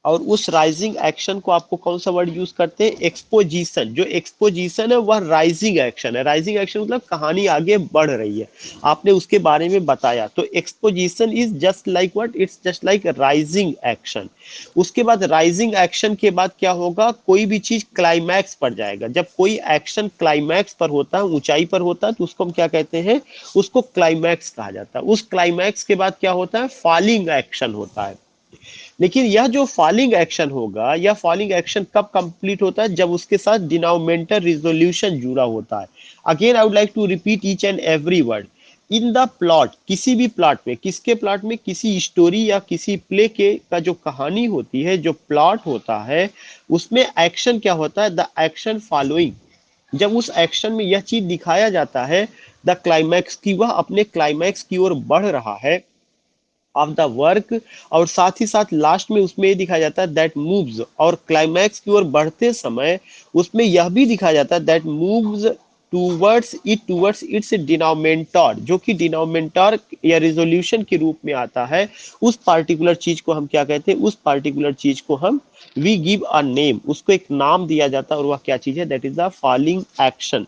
और उस राइजिंग एक्शन को आपको कौन सा वर्ड यूज करते हैं, एक्सपोजिशन। जो एक्सपोजिशन है वह राइजिंग एक्शन है। राइजिंग एक्शन मतलब कहानी आगे बढ़ रही है, आपने उसके बारे में बताया, तो exposition is just like what, it's just like rising action. उसके बाद राइजिंग एक्शन के बाद क्या होगा, कोई भी चीज क्लाइमैक्स पर जाएगा। जब कोई एक्शन क्लाइमैक्स पर होता है, ऊंचाई पर होता है, तो उसको हम क्या कहते हैं, उसको क्लाइमैक्स कहा जाता है। उस क्लाइमैक्स के बाद क्या होता है, फॉलिंग एक्शन होता है। लेकिन यह जो फॉलिंग एक्शन होगा, यह फॉलिंग एक्शन कब कंप्लीट होता है, जब उसके साथ डिनोमिनेटर रिजोल्यूशन जुड़ा होता है। Again I would like to repeat each and every word. In the plot, किसी भी प्लॉट में, किसके प्लॉट में, किसी स्टोरी या किसी प्ले के का जो कहानी होती है, जो प्लॉट होता है, उसमें एक्शन क्या होता है, द एक्शन फॉलोइंग। जब उस एक्शन में यह चीज दिखाया जाता है, द क्लाइमैक्स, की वह अपने क्लाइमैक्स की ओर बढ़ रहा है ऑफ द वर्क, और साथ ही साथ लास्ट में उसमें ये दिखाया जाता है दैट मूव्स, और क्लाइमैक्स की ओर बढ़ते समय उसमें यह भी दिखाया जाता है that moves towards its denominator, जो कि डिनोमिनेटर या रिजोल्यूशन के रूप में आता है। उस पार्टिकुलर चीज को हम क्या कहते हैं, उस पार्टिकुलर चीज को हम वी गिव अ नेम, उसको एक नाम दिया जाता है, और वह क्या चीज है, that is the falling action.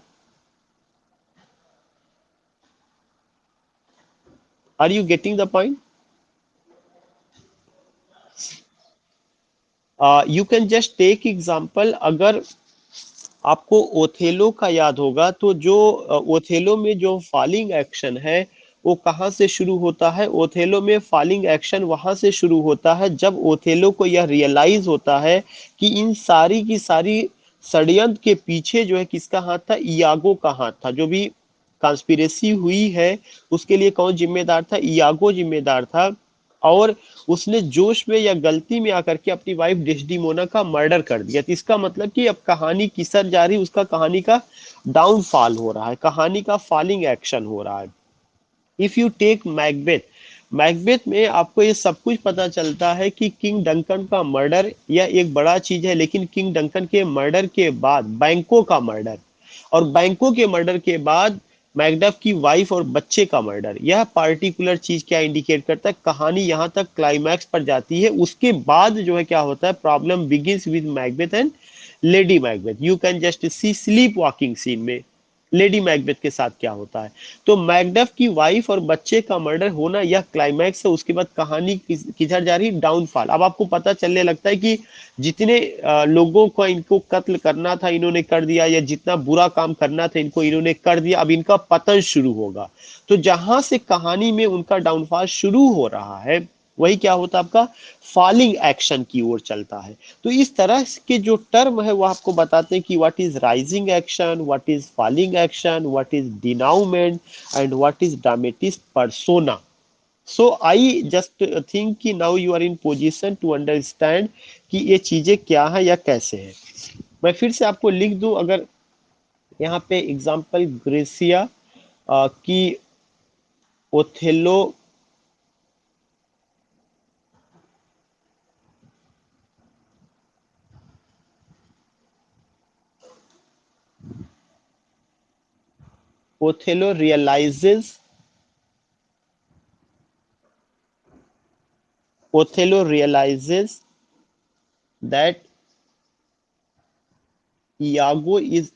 Are you getting the point? You can just take example. अगर आपको ओथेलो का याद होगा, तो जो ओथेलो में जो फॉलिंग एक्शन है वो कहाँ से शुरू होता है, ओथेलो में फॉलिंग एक्शन वहां से शुरू होता है जब ओथेलो को यह रियलाइज होता है कि इन सारी की सारी षड्यंत्र के पीछे जो है किसका हाथ था, इयागो का हाथ था। जो भी कॉन्स्पिरेसी हुई है उसके लिए कौन जिम्मेदार था, इयागो जिम्मेदार था। और उसने जोश में या गलती में आकर के अपनी वाइफ डेस्डिमोना का मर्डर कर दिया। तो इसका मतलब कि अब कहानी किसर जा रही, उसका कहानी का डाउनफॉल हो रहा है, कहानी का फॉलिंग एक्शन हो रहा है। If you take Macbeth, Macbeth में आपको ये सब कुछ पता चलता है कि किंग डंकन का मर्डर यह एक बड़ा चीज है, लेकिन किंग डंकन के मर्डर के बाद बैंकों का मर्डर, और बैंकों के मर्डर के बाद मैकडफ की वाइफ और बच्चे का मर्डर, यह पार्टिकुलर चीज क्या इंडिकेट करता है, कहानी यहां तक क्लाइमैक्स पर जाती है। उसके बाद जो है क्या होता है, problem begins with Macbeth and lady Macbeth. You can just see sleep walking scene में लेडी मैकबेथ के साथ क्या होता है। तो मैकडफ की वाइफ और बच्चे का मर्डर होना यह क्लाइमैक्स है। उसके बाद कहानी किधर जा रही, डाउनफॉल। अब आपको पता चलने लगता है कि जितने लोगों को इनको कत्ल करना था इन्होंने कर दिया, या जितना बुरा काम करना था इनको इन्होंने कर दिया, अब इनका पतन शुरू होगा। तो जहां से कहानी में उनका डाउनफॉल शुरू हो रहा है, वही क्या होता है, आपका फॉलिंग एक्शन की ओर चलता है। तो इस तरह के जो टर्म है वो आपको बताते हैं कि what is rising action, what is falling action, what is denouement, and what is dramatic persona. So I just think कि now you are in position to understand कि ये चीजें क्या है या कैसे है। मैं फिर से आपको लिख दूं, अगर यहाँ पे एग्जाम्पल ग्रेसिया की Othello, Othello realises, Othello realises that Iago is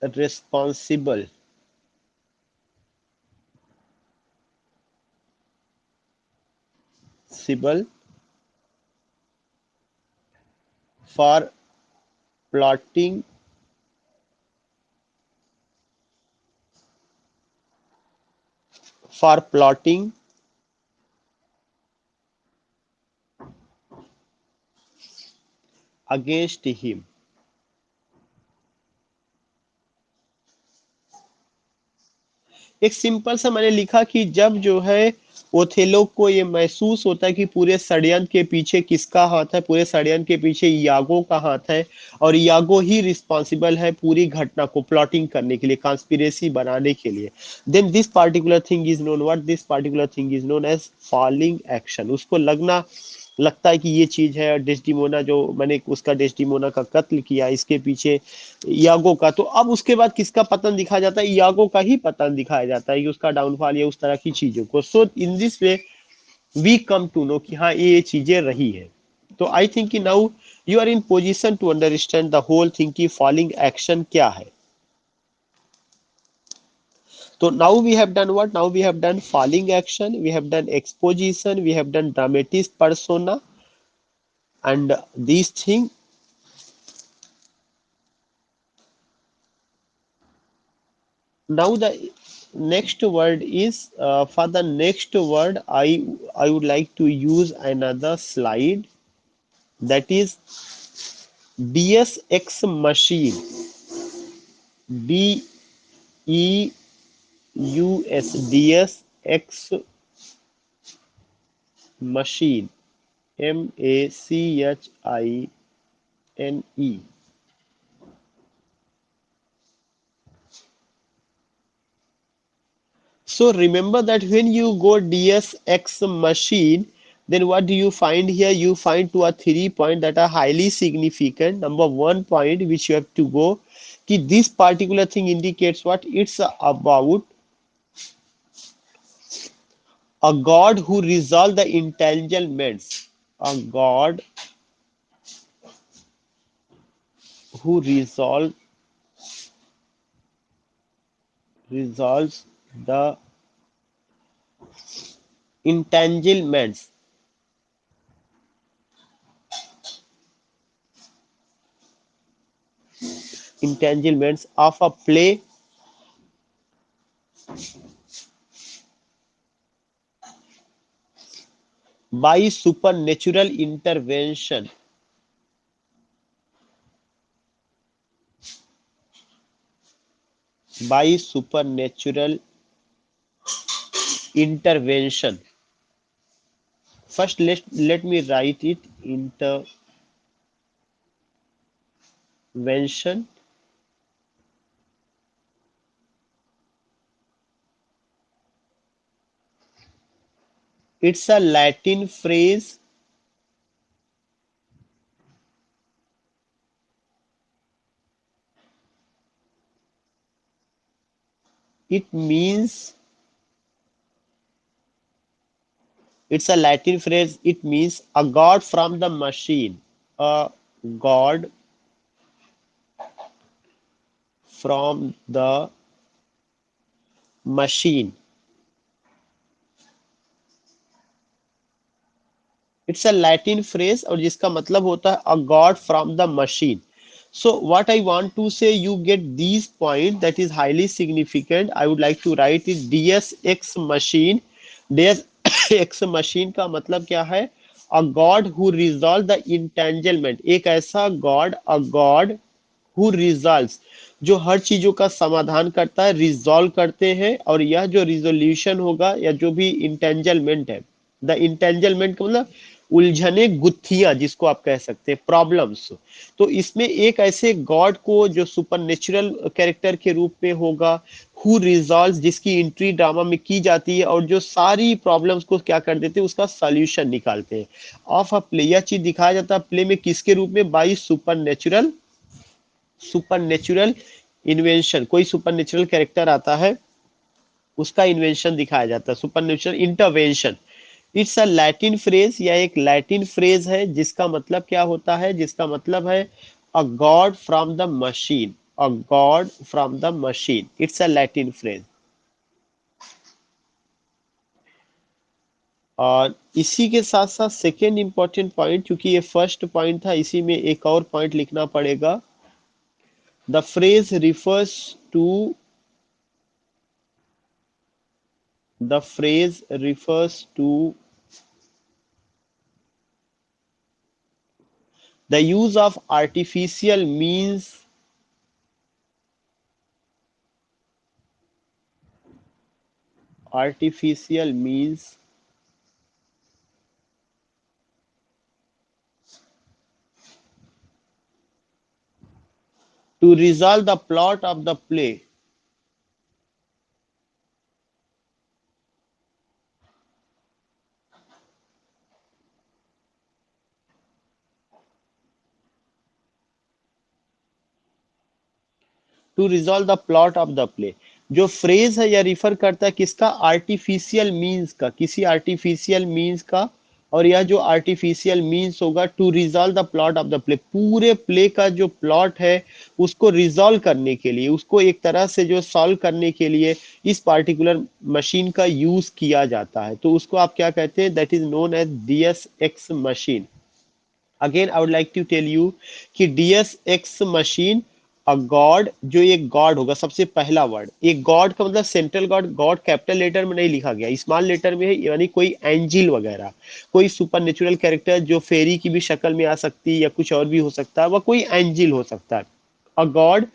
responsible for plotting for plotting against him. एक सिंपल सा मैंने लिखा कि जब जो है ओथेलो को ये महसूस होता है कि पूरे षड्यंत्र के पीछे किसका हाथ है, पूरे षड्यंत्र के पीछे यागो का हाथ है और यागो ही रिस्पॉन्सिबल है पूरी घटना को प्लॉटिंग करने के लिए, कॉन्स्पिरेसी बनाने के लिए। Then this particular thing is known, what this particular thing is known as falling action. उसको लगता है कि ये चीज है, डेस्टिमोना जो मैंने उसका डेस्टिमोना का कत्ल किया इसके पीछे यागो का। तो अब उसके बाद किसका पतन दिखाया जाता है, यागो का ही पतन दिखाया जाता है कि उसका डाउनफॉल या उस तरह की चीजों को। So in this way we come to know कि हाँ ये चीजें रही है। तो आई थिंक कि now you are in position to understand the whole thing की फॉलिंग एक्शन क्या है। So now we have done what? Now we have done falling action, we have done exposition, we have done dramatis persona, and these things. Now the next word is for the next word I would like to use another slide, that is DSX machine. DEUS machine, MACHINE. So remember that when you go DSX machine, then what do you find here? You find 2 or 3 points that are highly significant. Number one point which you have to go, कि this particular thing indicates what? It's about a God who resolve the entanglements. A God who resolves the entanglements of a play by supernatural intervention. By supernatural intervention. First, let me write it. Intervention. It's a Latin phrase. It means, it's a Latin phrase. It means a god from the machine. A god from the machine. It's a Latin phrase और जिसका मतलब होता है a god from the machine. So what I want to say, you get these points that is highly significant. I would like to write it DSX machine. DSX machine का मतलब क्या है? A god who resolve the entanglement. एक ऐसा god who resolves, जो हर चीजों का समाधान करता है, रिजॉल्व करते हैं। और यह जो रिजोल्यूशन होगा या जो भी इंटेंजलमेंट है, द इंटेंजलमेंट का मतलब उलझने गुत्थियां जिसको आप कह सकते हैं, प्रॉब्लम्स। तो इसमें एक ऐसे गॉड को जो सुपर नेचुरल कैरेक्टर के रूप में होगा, हु रिजॉल्व, जिसकी एंट्री ड्रामा में की जाती है और जो सारी प्रॉब्लम्स को क्या कर देते हैं, उसका सॉल्यूशन निकालते हैं। ऑफ अ प्ले, यह चीज दिखाया जाता है प्ले में किसके रूप में? By super natural invention. कोई सुपर नेचुरल कैरेक्टर आता है, उसका इन्वेंशन दिखाया जाता है, super natural intervention. It's a Latin phrase, या एक लैटिन फ्रेज है जिसका मतलब क्या होता है? जिसका मतलब है a god from the machine. A god from the machine, it's a Latin phrase. और इसी के साथ साथ सेकेंड इंपॉर्टेंट पॉइंट, क्योंकि ये फर्स्ट पॉइंट था, इसी में एक और पॉइंट लिखना पड़ेगा। The phrase refers to The phrase refers to The use of artificial means to resolve the plot of the play. To resolve the plot of the play. जो फ्रेज है यह रिफर करता है किसका? आर्टिफिशियल मीन्स का, किसी artificial means का। और यह जो आर्टिफिशियल मीन्स होगा to resolve the plot of the play, पूरे प्ले का जो प्लॉट है उसको रिजॉल्व करने के लिए, उसको एक तरह से जो सॉल्व करने के लिए इस पार्टिकुलर मशीन का यूज किया जाता है। तो उसको आप क्या कहते हैं? That is known as DSX machine. Again I would like to tell you कि DSX मशीन, अ गॉड, जो एक गॉड होगा, सबसे पहला वर्ड, एक गॉड का मतलब central god, God capital letter में नहीं लिखा गया, स्मॉल लेटर में है, यानी कोई एंजिल वगैरह, कोई सुपर नेचुरल कैरेक्टर जो फेरी की भी शक्ल में आ सकती है या कुछ और भी हो सकता है, वह कोई एंजिल हो सकता है। अ गॉड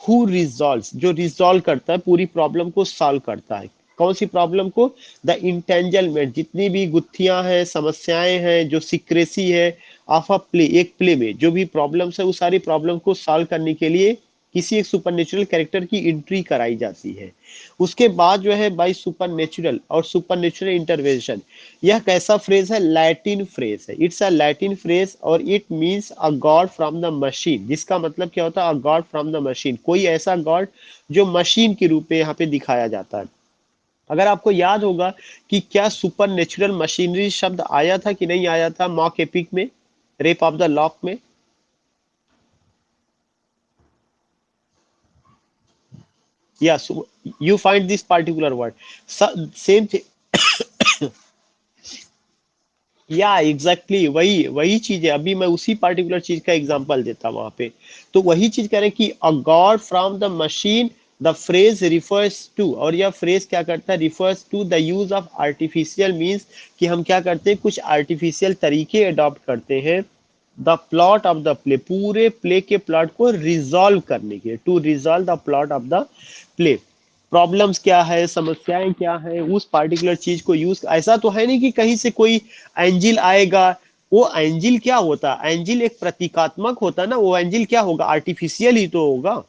हु रिजॉल्व, जो रिजॉल्व करता है, पूरी प्रॉब्लम को सॉल्व करता है। कौन सी प्रॉब्लम को? द इंटेंजलमेंट, जितनी भी गुत्थियां हैं, समस्याएं हैं, जो सीक्रेसी है ऑफ अ प्ले, एक प्ले में जो भी प्रॉब्लम्स है, उस सारी प्रॉब्लम को सॉल्व करने के लिए किसी एक सुपरनेचुरल कैरेक्टर की एंट्री कराई जाती है। उसके बाद जो है बाय सुपरनेचुरल और सुपरनेचुरल इंटरवेंशन, यह कैसा फ्रेज है? लैटिन फ्रेज है। इट्स अ लैटिन फ्रेज और it means a god from the machine, जिसका मतलब क्या होता है? A god from the machine, कोई ऐसा गॉड जो मशीन के रूप में यहाँ पे दिखाया जाता है। अगर आपको याद होगा कि क्या सुपर नेचुरल मशीनरी शब्द आया था कि नहीं आया था मॉक एपिक में, रेप ऑफ द लॉक में? या you find this particular word same. या एग्जैक्टली वही वही चीज है। अभी मैं उसी पार्टिकुलर चीज का एग्जांपल देता वहां पे। तो वही चीज कह रहे हैं कि a god from the machine, the phrase refers to, और यह फ्रेज क्या करता है? Refers to the use of artificial means, कि हम क्या करते हैं? कुछ आर्टिफिशियल तरीके अडॉप्ट करते हैं the plot of the play, पूरे प्ले के प्लॉट को रिजॉल्व करने के लिए, to resolve the plot of the play. Problems क्या है, समस्याएं क्या है, उस पार्टिकुलर चीज को यूज, ऐसा तो है नहीं कि कहीं से कोई एंजिल आएगा। वो एंजिल क्या होता है? एंजिल एक प्रतीकात्मक होता है ना, वो एंजिल क्या होगा? आर्टिफिशियल ही तो होगा,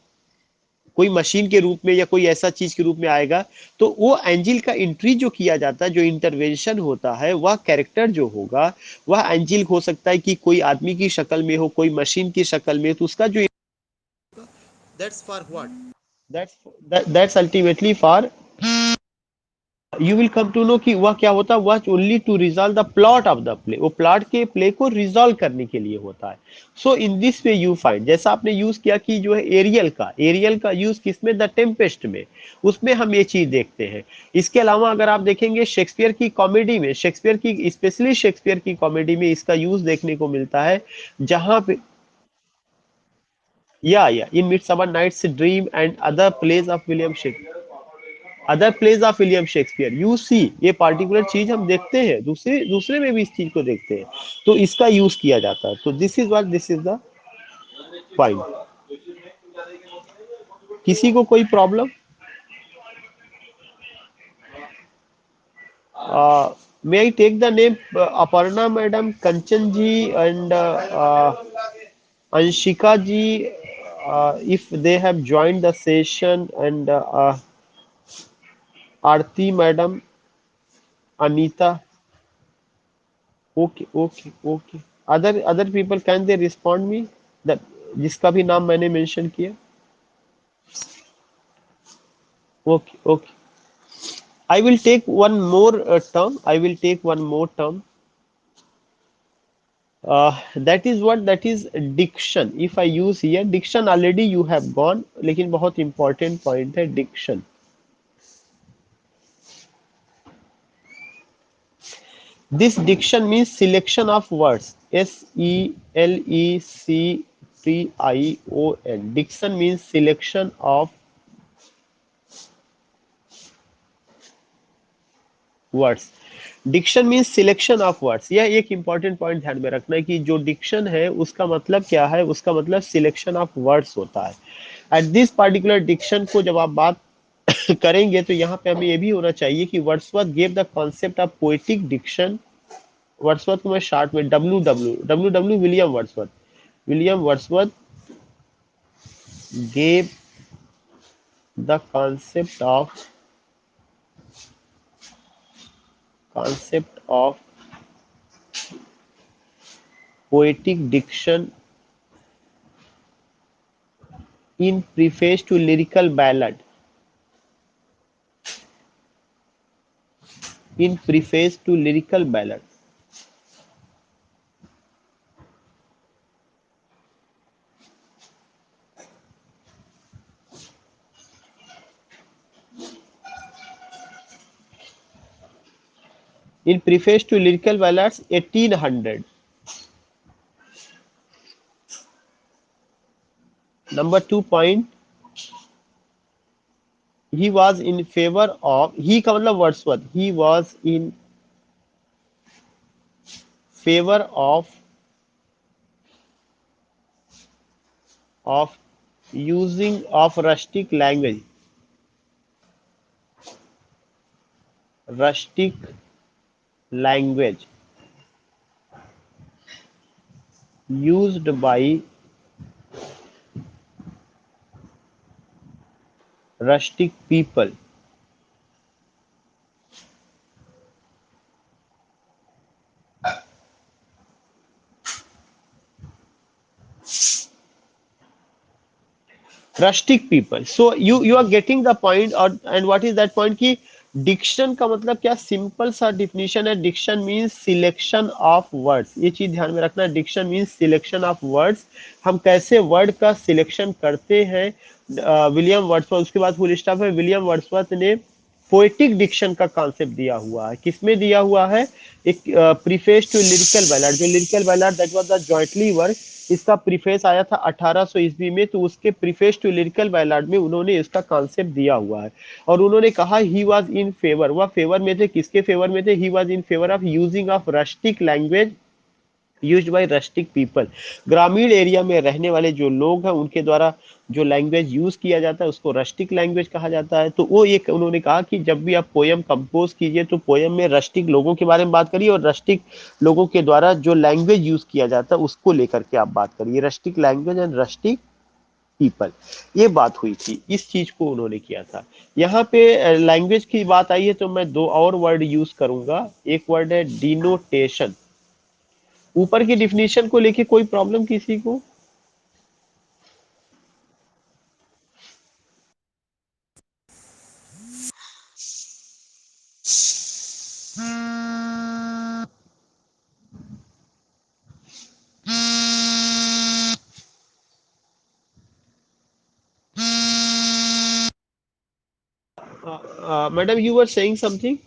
कोई मशीन के रूप में या कोई ऐसा चीज के रूप में आएगा। तो वो एंजिल का एंट्री जो किया जाता है, जो इंटरवेंशन होता है, वह कैरेक्टर जो होगा वह एंजिल हो सकता है कि कोई आदमी की शक्ल में हो, कोई मशीन की शक्ल में, तो उसका जो that's for what, that's ultimately for, you will come to know कि वह क्या होता है, वह only to resolve the plot of the play, वो प्लॉट के प्ले को रिजॉल्व करने के लिए होता है। So in this way you find, जैसा आपने यूज किया कि जो है एरियल का यूज किसमें? द टेम्पेस्ट में, उसमें हम ये चीज देखते हैं। इसके अलावा अगर आप देखेंगे शेक्सपियर की कॉमेडी में, शेक्सपियर की, स्पेशली शेक्सपियर की कॉमेडी में इसका यूज देखने को मिलता है, जहां पे या in Midsummer Night's Dream and other plays of William Shakespeare, other plays of William Shakespeare, you see, ये पार्टिकुलर चीज हम देखते हैं, दूसरे दूसरे में भी इस चीज को देखते हैं, तो इसका यूज किया जाता है। तो दिस इज द पॉइंट। किसी को कोई problem? May I take the name Aparna madam, Kanchan ji and Anshika ji, if they have joined the session, and Aarti madam, Anita. Okay, okay, okay. Other people, can they respond me? That जिसका भी नाम मैंने mention किया? Okay, okay. I will take one more term. I will take one more term. That is what? That is diction. If I use here diction, already you have gone. लेकिन बहुत important point है diction. This diction means selection of words. SELECTION. Diction means selection of words. Diction means selection of words. यह एक important point ध्यान में रखना है कि जो डिक्शन है उसका मतलब क्या है, उसका मतलब सिलेक्शन ऑफ वर्ड्स होता है। एट दिस पार्टिकुलर डिक्शन को जब आप बात करेंगे तो यहाँ पे हमें ये भी होना चाहिए कि Wordsworth gave the concept of poetic diction. Wordsworth को मैं शॉर्ट में W W W W William Wordsworth, William Wordsworth gave the concept of poetic diction in preface to lyrical ballad, in preface to lyrical ballad. In preface to lyrical ballads 1800. Number 2 point, he was in favor of, he का मतलब Wordsworth, he was in favor of using of rustic language used by rustic people. Rustic people. So you are getting the point, और and what is that point कि diction का मतलब क्या, simple सा definition है, diction means selection of words. ये चीज ध्यान में रखना, diction means selection of words. हम कैसे वर्ड का सिलेक्शन करते हैं, विलियम वर्ड्सवर्थ, उसके बाद फुल स्टॉप है। विलियम वर्ड्सवर्थ ने पोएटिक डिक्शन का कॉन्सेप्ट दिया हुआ है। किसमें दिया हुआ है, एक प्रीफेस टू लिरिकल बैलाड, जो lyrical ballad that was the jointly work, इसका प्रीफेस आया था 1800 ईस्वी में, तो उसके प्रीफेस टू लिरिकल बैलाड में उन्होंने इसका कॉन्सेप्ट दिया हुआ है। और उन्होंने कहा ही वाज इन फेवर, वह फेवर में थे, किसके फेवर में थे, he was in favour of using of rustic language used by rustic people. ग्रामीण एरिया में रहने वाले जो लोग हैं उनके द्वारा जो लैंग्वेज यूज किया जाता है उसको रस्टिक लैंग्वेज कहा जाता है। तो वो एक उन्होंने कहा कि जब भी आप पोयम कंपोज कीजिए तो पोयम में रस्टिक लोगों के बारे में बात करिए, और रस्टिक लोगों के द्वारा जो लैंग्वेज यूज किया जाता है उसको लेकर के आप बात करिए, rustic language and rustic people. ये बात हुई थी, इस चीज को उन्होंने किया था। यहाँ पे लैंग्वेज की बात आई है तो मैं दो और वर्ड यूज करूंगा। एक वर्ड है डिनोटेशन। ऊपर की डिफिनेशन को लेके कोई प्रॉब्लम किसी को? Madam, you were saying something?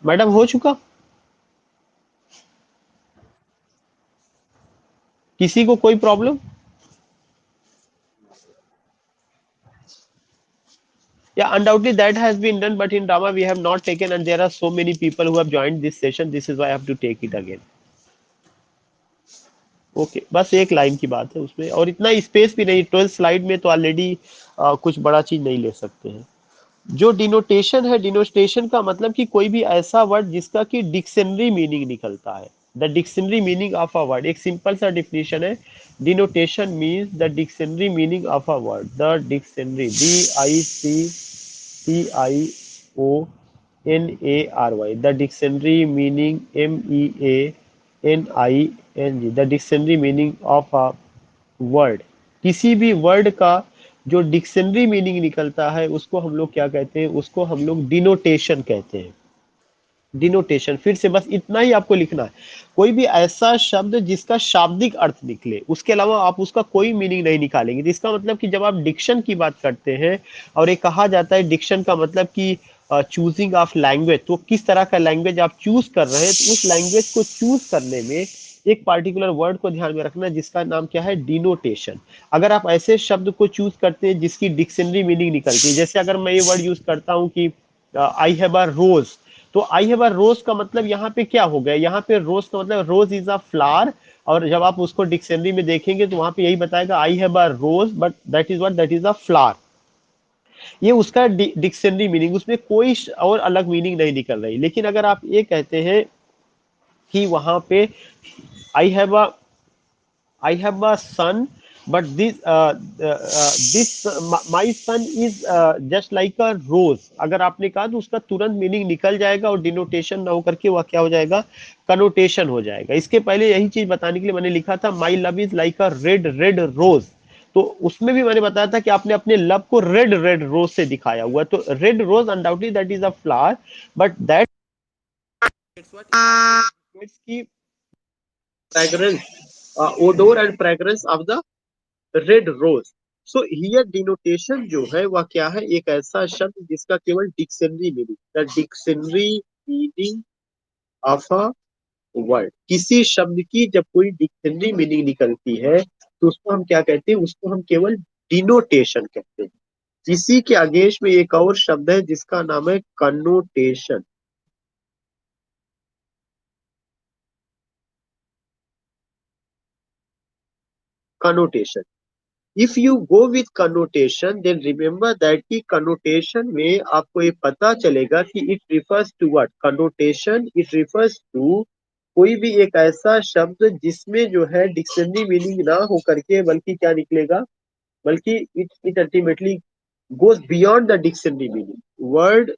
Madam हो चुका? किसी को कोई problem? Yeah, undoubtedly that has been done, but in drama we have not taken, and there are so many people who have joined this session. This is why I have to take it again. Okay, बस एक line की बात है उसमें, और इतना space भी नहीं, 12 स्लाइड में तो ऑलरेडी कुछ बड़ा चीज नहीं ले सकते हैं। जो डिनोटेशन है, डिनोटेशन का मतलब कि कोई भी ऐसा वर्ड जिसका कि डिक्शनरी मीनिंग निकलता है, the dictionary meaning of a word. एक सिंपल सा डिफिनेशन है, denotation means the dictionary meaning of a word, the dictionary, DICTIONARY, the dictionary meaning, MEANING, the dictionary meaning of a word. किसी भी word का जो dictionary meaning निकलता है उसको हम लोग क्या कहते हैं, उसको हम लोग डिनोटेशन कहते हैं। डिनोटेशन, फिर से बस इतना ही आपको लिखना है। कोई भी ऐसा शब्द जिसका शाब्दिक अर्थ निकले, उसके अलावा आप उसका कोई मीनिंग नहीं निकालेंगे। तो इसका मतलब कि जब आप डिक्शन की बात करते हैं, और ये कहा जाता है डिक्शन का मतलब कि चूजिंग ऑफ लैंग्वेज, तो किस तरह का लैंग्वेज आप चूज कर रहे हैं, तो उस लैंग्वेज को चूज करने में एक पार्टिकुलर वर्ड को ध्यान में रखना, जिसका नाम क्या है, डिनोटेशन। अगर आप ऐसे शब्द को चूज करते हैं जिसकी डिक्शनरी मीनिंग निकलती है, जैसे अगर मैं ये वर्ड यूज करता हूँ कि आई हैव अ रोज, तो आई हैव अ रोज का मतलब यहाँ पे क्या हो गया, यहाँ पे रोज का मतलब रोज इज अ फ्लावर, और जब आप उसको डिक्शनरी में देखेंगे तो वहां पे यही बताएगा I have a rose but that is what, that is a flower. ये उसका डिक्शनरी मीनिंग, उसमें कोई और अलग मीनिंग नहीं निकल रही। लेकिन अगर आप ये कहते हैं कि वहां पे आई have a I have a son, but this my son is just like a rose। अगर आपने कहा तो उसका तुरंत मीनिंग निकल जाएगा, और डिनोटेशन ना होकर के वह क्या हो जाएगा, कनोटेशन हो जाएगा। इसके पहले यही चीज बताने के लिए मैंने लिखा था my love is like a red red rose, तो उसमें भी मैंने बताया था कि आपने अपने लव को रेड रेड रोज से दिखाया हुआ, तो red rose undoubtedly that is a flower, but that की fragrance, odor and fragrance of the red rose. So here denotation जो है वह क्या है, एक ऐसा शब्द जिसका केवल dictionary meaning, the dictionary meaning of a word, किसी शब्द की जब कोई डिक्शनरी मीनिंग निकलती है तो उसको हम क्या कहते हैं, उसको हम केवल डिनोटेशन कहते हैं। इसी के अगेंस्ट में एक और शब्द है जिसका नाम है connotation. Connotation, if you go with connotation then remember that की कनोटेशन में आपको ये पता चलेगा कि it refers to what, connotation it refers to कोई भी एक ऐसा शब्द जिसमें जो है डिक्शनरी मीनिंग ना हो करके बल्कि क्या निकलेगा, बल्कि it ultimately goes beyond the dictionary meaning. Word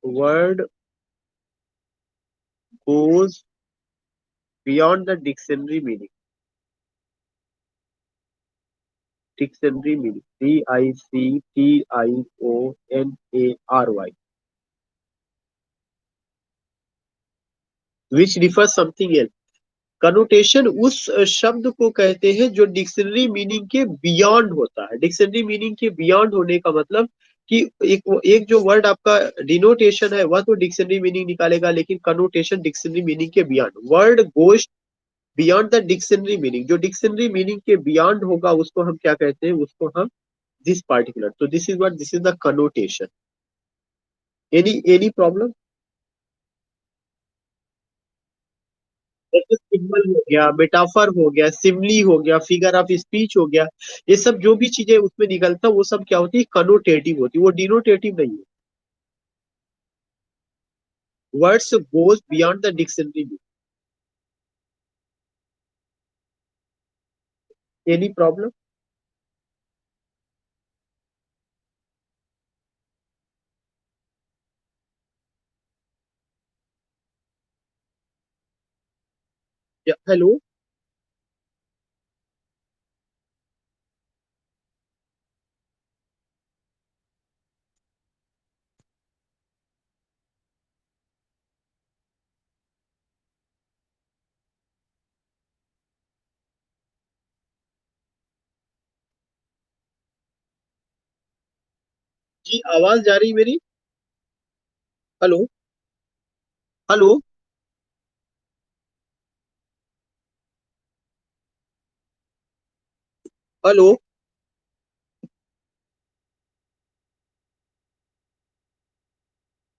word goes beyond the dictionary meaning, dictionary meaning, DICTIONARY, which refer something else. Connotation उस शब्द को कहते हैं जो डिक्शनरी मीनिंग के बियॉन्ड होता है। डिक्शनरी मीनिंग के बियॉन्ड होने का मतलब कि एक जो वर्ड आपका डिनोटेशन है वह तो डिक्शनरी मीनिंग निकालेगा, लेकिन कनोटेशन डिक्शनरी मीनिंग के beyond, word goes beyond the dictionary meaning, जो डिक्शनरी मीनिंग के बियॉन्ड होगा उसको हम क्या कहते हैं, उसको हम दिस पार्टिकुलर, तो this is what, this is the connotation. Any problem? जैसे सिंबल हो गया, मेटाफर हो गया, सिमली हो गया, फिगर ऑफ स्पीच हो गया, ये सब जो भी चीजें उसमें निकलता है वो सब क्या होती है, कनोटेटिव होती है, वो डिनोटेटिव नहीं है। Words goes beyond the dictionary. Any problem? Hello? जी आवाज जा रही मेरी? Hello? Hello? Hello?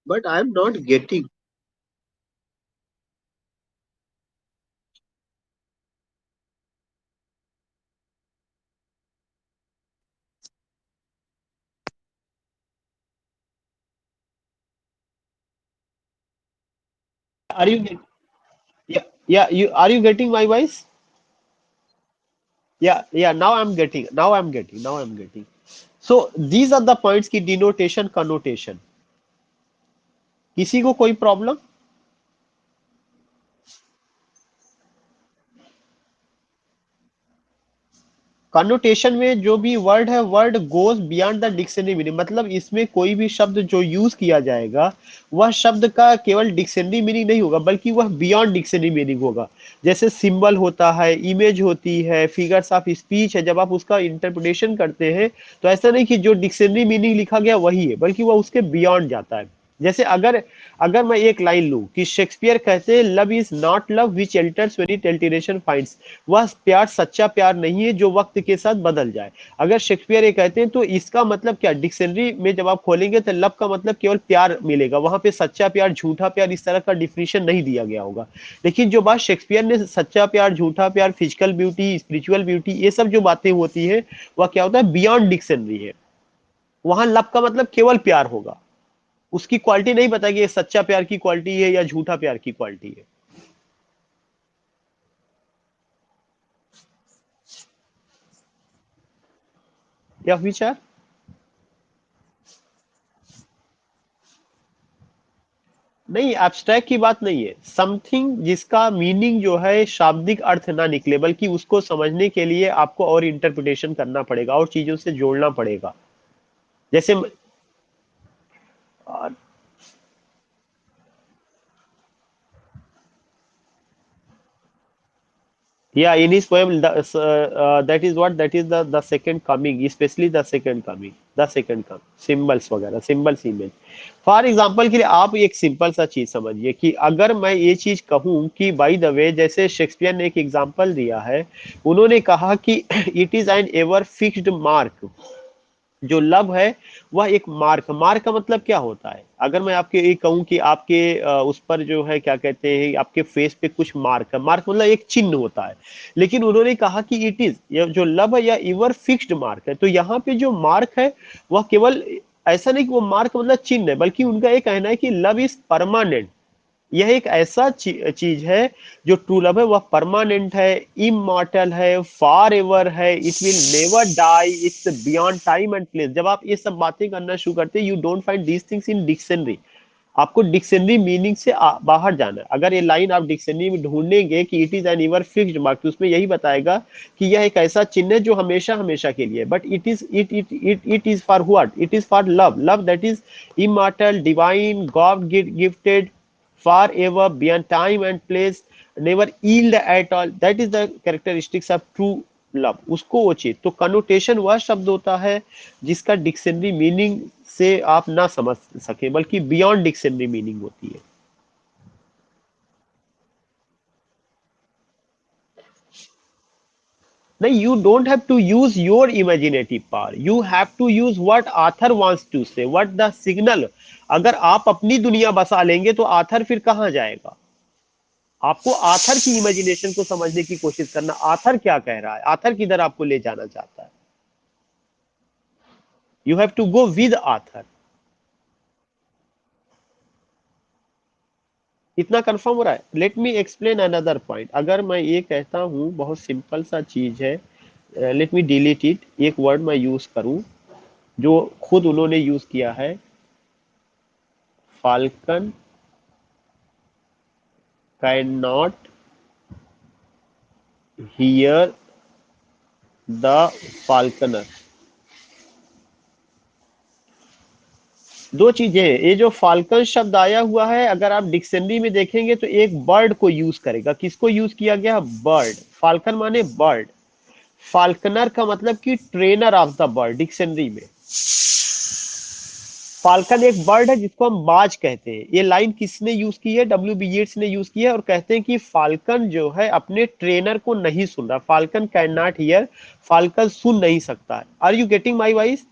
But I am not getting. Are you, या you are you getting my voice? या now I am getting. So these are the points की denotation connotation. किसी को कोई प्रॉब्लम? कनोटेशन में जो भी वर्ड है, word goes beyond the dictionary meaning, मतलब इसमें कोई भी शब्द जो यूज किया जाएगा वह शब्द का केवल डिक्शनरी मीनिंग नहीं होगा, बल्कि वह बियॉन्ड डिक्शनरी मीनिंग होगा। जैसे सिंबल होता है, इमेज होती है, फिगर्स ऑफ स्पीच है, जब आप उसका इंटरप्रिटेशन करते हैं तो ऐसा नहीं कि जो डिक्शनरी मीनिंग लिखा गया वही है, बल्कि वह उसके बियॉन्ड जाता है। जैसे अगर अगर मैं एक लाइन लूं कि शेक्सपियर कहते हैं love is not love which एल्टर्स when it alteration finds, वह प्यार सच्चा प्यार नहीं है जो वक्त के साथ बदल जाए। अगर शेक्सपियर ये कहते हैं तो इसका मतलब क्या, डिक्शनरी में जब आप खोलेंगे तो लव का मतलब केवल प्यार मिलेगा, वहां पे सच्चा प्यार, झूठा प्यार इस तरह का डिफिनेशन नहीं दिया गया होगा। लेकिन जो बात शेक्सपियर ने सच्चा प्यार, झूठा प्यार, फिजिकल ब्यूटी, स्पिरिचुअल ब्यूटी, ये सब जो बातें होती है वह क्या होता है, बियॉन्ड डिक्शनरी है। वहां लव का मतलब केवल प्यार होगा, उसकी क्वालिटी नहीं पता कि ये सच्चा प्यार की क्वालिटी है या झूठा प्यार की क्वालिटी है। या विचार नहीं, एब्स्ट्रैक्ट की बात नहीं है, समथिंग जिसका मीनिंग जो है शाब्दिक अर्थ ना निकले, बल्कि उसको समझने के लिए आपको और इंटरप्रिटेशन करना पड़ेगा और चीजों से जोड़ना पड़ेगा। जैसे yeah, in his poem, that is what, that is the second coming, especially the second coming, the second come, symbols वगैरह, सिंबल्स इमेज। फॉर एग्जाम्पल के लिए आप एक सिंपल सा चीज समझिए कि अगर मैं ये चीज कहूं कि बाय द वे, जैसे शेक्सपियर ने एक एग्जाम्पल दिया है, उन्होंने कहा कि it is an ever fixed mark, जो लव है वह एक मार्क, मार्क का मतलब क्या होता है, अगर मैं आपके ये कहूं कि आपके उस पर जो है क्या कहते हैं, आपके फेस पे कुछ मार्क है, मार्क मतलब एक चिन्ह होता है। लेकिन उन्होंने कहा कि इट इज, ये जो लव है या इवर फिक्स्ड मार्क है, तो यहाँ पे जो मार्क है वह केवल, ऐसा नहीं कि वो मार्क मतलब चिन्ह है, बल्कि उनका ये कहना है कि लव इज परमानेंट। यह एक ऐसा चीज है जो ट्रू लव है, वह परमानेंट है, इमॉर्टल है, फॉर एवर है, it will never die, it's beyond time and place. जब आप ये सब बातें करना शुरू करते हैं, you don't find these things in dictionary. आपको डिक्शनरी मीनिंग से बाहर जाना है। अगर ये लाइन आप डिक्शनरी में ढूंढेंगे कि it is an ever fixed mark, तो उसमें यही बताएगा कि यह एक ऐसा चिन्ह है जो हमेशा हमेशा के लिए, but it is for what, it is for love, love that is immortal, divine, God gifted, far ever, beyond time and place, never yield at all, that is the characteristics of true love। उसको वो चीज, तो connotation वह शब्द होता है जिसका dictionary meaning से आप ना समझ सके, बल्कि बियॉन्ड डिक्शनरी मीनिंग होती है। नहीं, you don't have to use your imaginative power, you have to use what author wants to say, what the signal. अगर आप अपनी दुनिया बसा लेंगे तो आथर फिर कहां जाएगा। आपको आथर की इमेजिनेशन को समझने की कोशिश करना, आथर क्या कह रहा है, आथर किधर आपको ले जाना चाहता है, you have to go with author. इतना कंफर्म हो रहा है। Let me explain another point. अगर मैं ये कहता हूं, बहुत सिंपल सा चीज है, लेट मी डिलीट इट, एक वर्ड मैं यूज करूं जो खुद उन्होंने यूज किया है, falcon can not here the Faulkner. दो चीजें हैं, ये जो फाल्कन शब्द आया हुआ है, अगर आप डिक्शनरी में देखेंगे तो एक बर्ड को यूज करेगा। किसको यूज किया गया, बर्ड, फाल्कन माने बर्ड, फाल्कनर का मतलब कि trainer of the bird dictionary में। फाल्कन एक बर्ड है जिसको हम बाज कहते हैं। ये लाइन किसने यूज की है, डब्ल्यू बी येट्स ने यूज की है, और कहते हैं कि फाल्कन जो है अपने ट्रेनर को नहीं सुन रहा, Falcon can not hear, Falcon सुन नहीं सकता है। Are you getting my voice.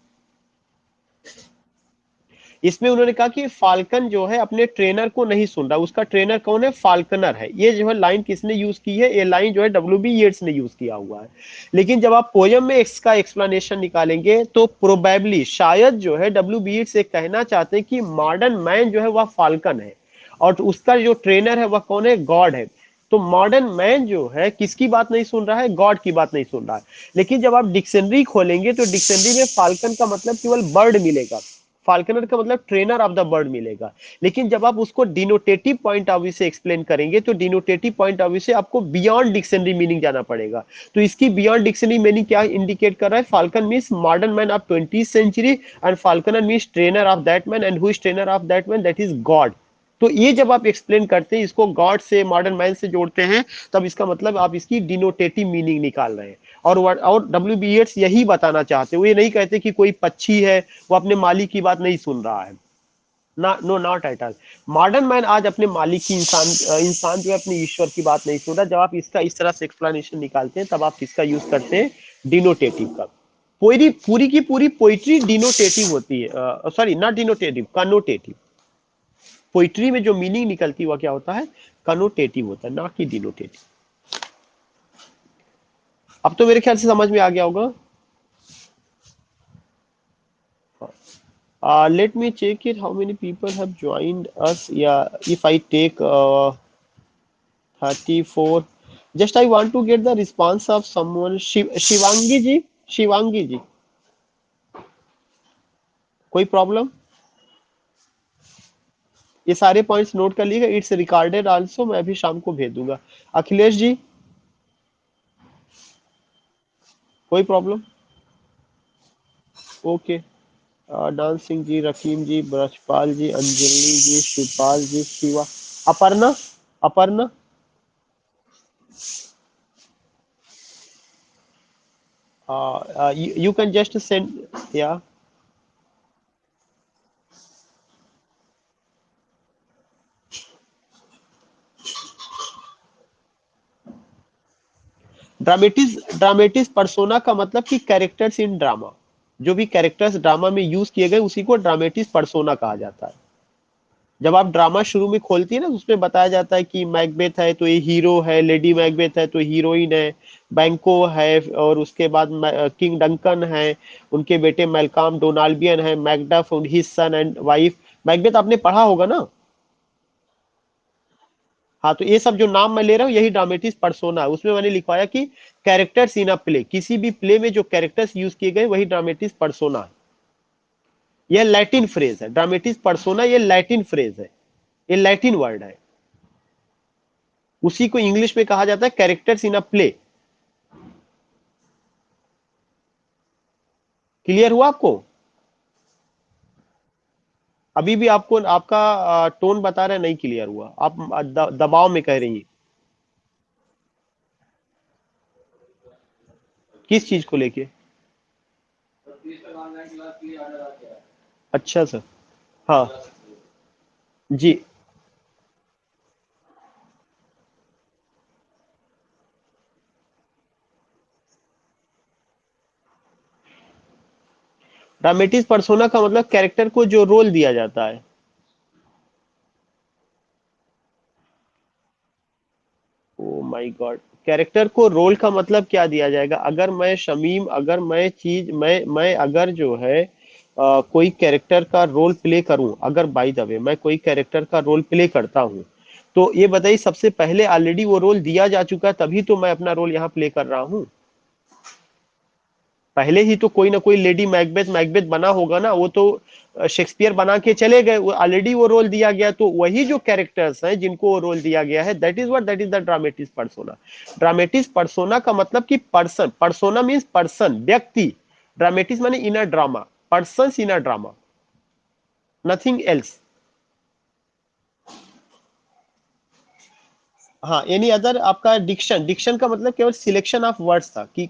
इसमें उन्होंने कहा कि फाल्कन जो है अपने ट्रेनर को नहीं सुन रहा, उसका ट्रेनर कौन है, फाल्कनर है। ये जो है लाइन किसने यूज की है, ये लाइन जो है डब्ल्यू बी येट्स ने यूज किया हुआ है। लेकिन जब आप पोयम में इसका एक्सप्लेनेशन निकालेंगे तो प्रोबेबली शायद जो है डब्ल्यू बी येट्स ये कहना चाहते हैं कि मॉडर्न मैन जो है वह फाल्कन है, और उसका जो ट्रेनर है वह कौन है, गॉड है। तो मॉडर्न मैन जो है किसकी बात नहीं सुन रहा है, गॉड की बात नहीं सुन रहा है। लेकिन जब आप डिक्शनरी खोलेंगे तो डिक्शनरी में फाल्कन का मतलब केवल बर्ड मिलेगा। फाल्कनर का मतलब ट्रेनर ऑफ द बर्ड मिलेगा। लेकिन जब आप उसको डिनोटेटिव पॉइंट ऑफ व्यू से एक्सप्लेन करेंगे तो डिनोटेटिव पॉइंट ऑफ व्यू से आपको बियॉन्ड डिक्शनरी मीनिंग जाना पड़ेगा। तो इसकी बियॉन्ड डिक्शनरी मीनिंग क्या इंडिकेट कर रहा है? Falcon means modern man of 20th century and falconer means trainer of that man, and who is trainer of that man? That is God. तो ये जब आप एक्सप्लेन करते हैं, इसको गॉड से मॉडर्न मैन से जोड़ते हैं, तब इसका मतलब आप इसकी डिनोटेटिव मीनिंग निकाल रहे हैं। और डब्ल्यू बी येट्स यही बताना चाहते हैं। वो ये नहीं कहते कि कोई पक्षी है वो अपने मालिक की बात नहीं सुन रहा है। ना, no, not at all. Modern man आज अपने मालिक की, इंसान जो है अपने ईश्वर की बात नहीं सुन रहा। जब आप इसका इस तरह से एक्सप्लेनेशन निकालते हैं तब आप इसका यूज करते हैं डिनोटेटिव का। पूरी पूरी की पूरी पोइट्री डिनोटेटिव होती है, सॉरी नॉट डिनोटेटिव, कनोटेटिव। पोइट्री में जो मीनिंग निकलती है वह क्या होता है? कनोटेटिव होता है, ना कि डिनोटेटिव। अब तो मेरे ख्याल से समझ में आ गया होगा। Let me check it. How many people have joined us? Yeah, if I take 34, just I want to get the response of someone. Shivangi ji, Shivangi ji, कोई प्रॉब्लम? ये सारे पॉइंट्स नोट कर लीजिएगा। इट्स रिकॉर्डेड आल्सो, मैं अभी शाम को भेज दूंगा। अखिलेश जी, कोई प्रॉब्लम? ओके। डांस Singh ji, Rakeem ji, Brajpal ji, Anjali ji, Shivpal ji, Shiva, Aparna, Aparna, you can just send, yeah. Dramatis personae का मतलब कि कैरेक्टर्स इन ड्रामा। जो भी कैरेक्टर्स ड्रामा में यूज किए गए उसी को ड्रामेटिस पर्सोना कहा जाता है। जब आप ड्रामा शुरू में खोलती है ना, उसमें बताया जाता है कि मैकबेथ है तो ये हीरो है, लेडी मैकबेथ है तो हीरोइन है, बैंको है, और उसके बाद किंग डंकन है, उनके बेटे मेलकॉम डोनाल्बियन है, Macduff his son and wife. Macbeth आपने पढ़ा होगा ना? हाँ, तो ये सब जो नाम मैं ले रहा हूँ यही ड्रामेटिस पर्सोना है। उसमें मैंने लिखवाया कि कैरेक्टर्स इन अ प्ले, किसी भी प्ले में जो कैरेक्टर्स यूज किए गए वही ड्रामेटिस पर्सोना है। यह लैटिन फ्रेज है, ड्रामेटिस पर्सोना ये लैटिन फ्रेज है, ये लैटिन वर्ड है। उसी को इंग्लिश में कहा जाता है characters in a play. Clear हुआ आपको? अभी भी आपको आपका टोन बता रहा है नहीं क्लियर हुआ, आप दबाव में कह रही हैं। किस चीज को लेके? अच्छा सर। हाँ जी। ड्रामेटिस पर्सोना का मतलब कैरेक्टर को जो रोल दिया जाता है। ओ माय गॉड, कैरेक्टर को रोल का मतलब क्या दिया जाएगा? अगर मैं शमीम, अगर मैं चीज मैं अगर जो है कोई कैरेक्टर का रोल प्ले करूं, अगर बाय द वे मैं कोई कैरेक्टर का रोल प्ले करता हूं, तो ये बताइए सबसे पहले ऑलरेडी वो रोल दिया जा चुका है तभी तो मैं अपना रोल यहाँ प्ले कर रहा हूँ। पहले ही तो कोई ना कोई लेडी मैकबेथ मैकबेथ बना होगा ना, वो तो शेक्सपियर बना के चले गए, वो ऑलरेडी वो रोल दिया गया। तो वही जो कैरेक्टर्स हैं जिनको वो रोल दिया गया है, that is the dramatis personae. Dramatis personae का मतलब कि पर्सन, पर्सोना मीन्स पर्सन, व्यक्ति। ड्रामेटिस माने in a drama, person in a drama, nothing else. हाँ, एनी अदर आपका डिक्शन, डिक्शन का मतलब केवल सिलेक्शन ऑफ वर्ड्स था कि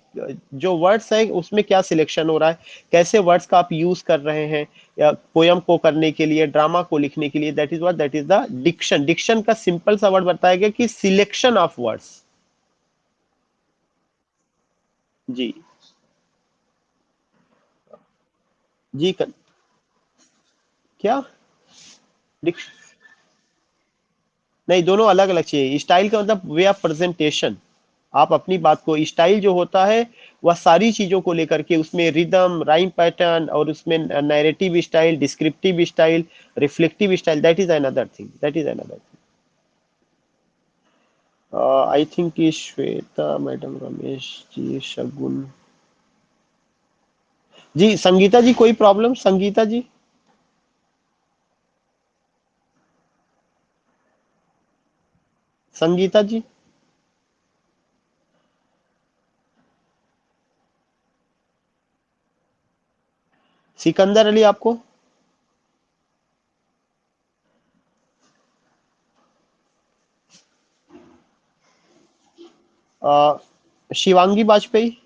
जो वर्ड्स है उसमें क्या सिलेक्शन हो रहा है, कैसे वर्ड्स का आप यूज कर रहे हैं, या पोयम को करने के लिए, ड्रामा को लिखने के लिए। That is what, that is the diction. Diction का सिंपल सा वर्ड बताया गया कि सिलेक्शन ऑफ वर्ड्स। जी। जी क्या? नहीं, दोनों अलग अलग चाहिए। स्टाइल का मतलब वे ऑफ प्रेजेंटेशन। आप अपनी बात को, स्टाइल जो होता है वह सारी चीजों को लेकर के, उसमें रिदम, राइम पैटर्न, और उसमें narrative style, descriptive style, reflective style, that is another thing, that is another thing. I think कि श्वेता मैडम, रमेश जी, शगुन जी, संगीता जी, कोई प्रॉब्लम? संगीता जी, संगीता जी। सिकंदर अली आपको? Shivangi Vajpayee.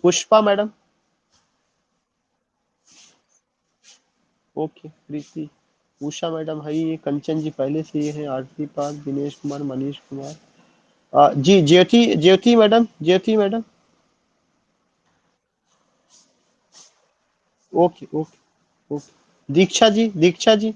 Pushpa madam. Okay Preeti. Usha madam है ये, कंचन जी पहले से ये है, आरती पाल, दिनेश कुमार, मनीष कुमार। जी Jyoti, Jyoti madam, Jyoti madam. Okay okay okay. Diksha ji, Diksha ji.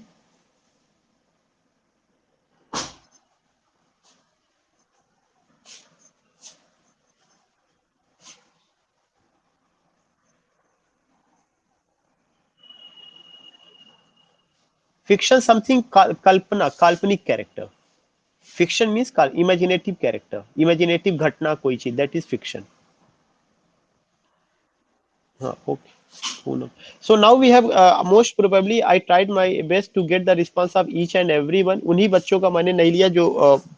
Fiction something, कल्पना, काल्पनिक character. Fiction means imaginative character, imaginative घटना कोई चीज, दैट इज फिक्शन। हाँ okay. Poonam. So now we have most probably I tried my best to get the response of each and everyone। उन्हीं बच्चों का मैंने नहीं लिया जो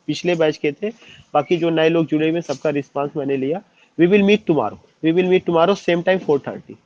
पिछले बैच के थे। बाकी जो नए लोग जुड़े हुए सबका रिस्पांस मैंने लिया। We will meet tomorrow। We will meet tomorrow same time 4:30।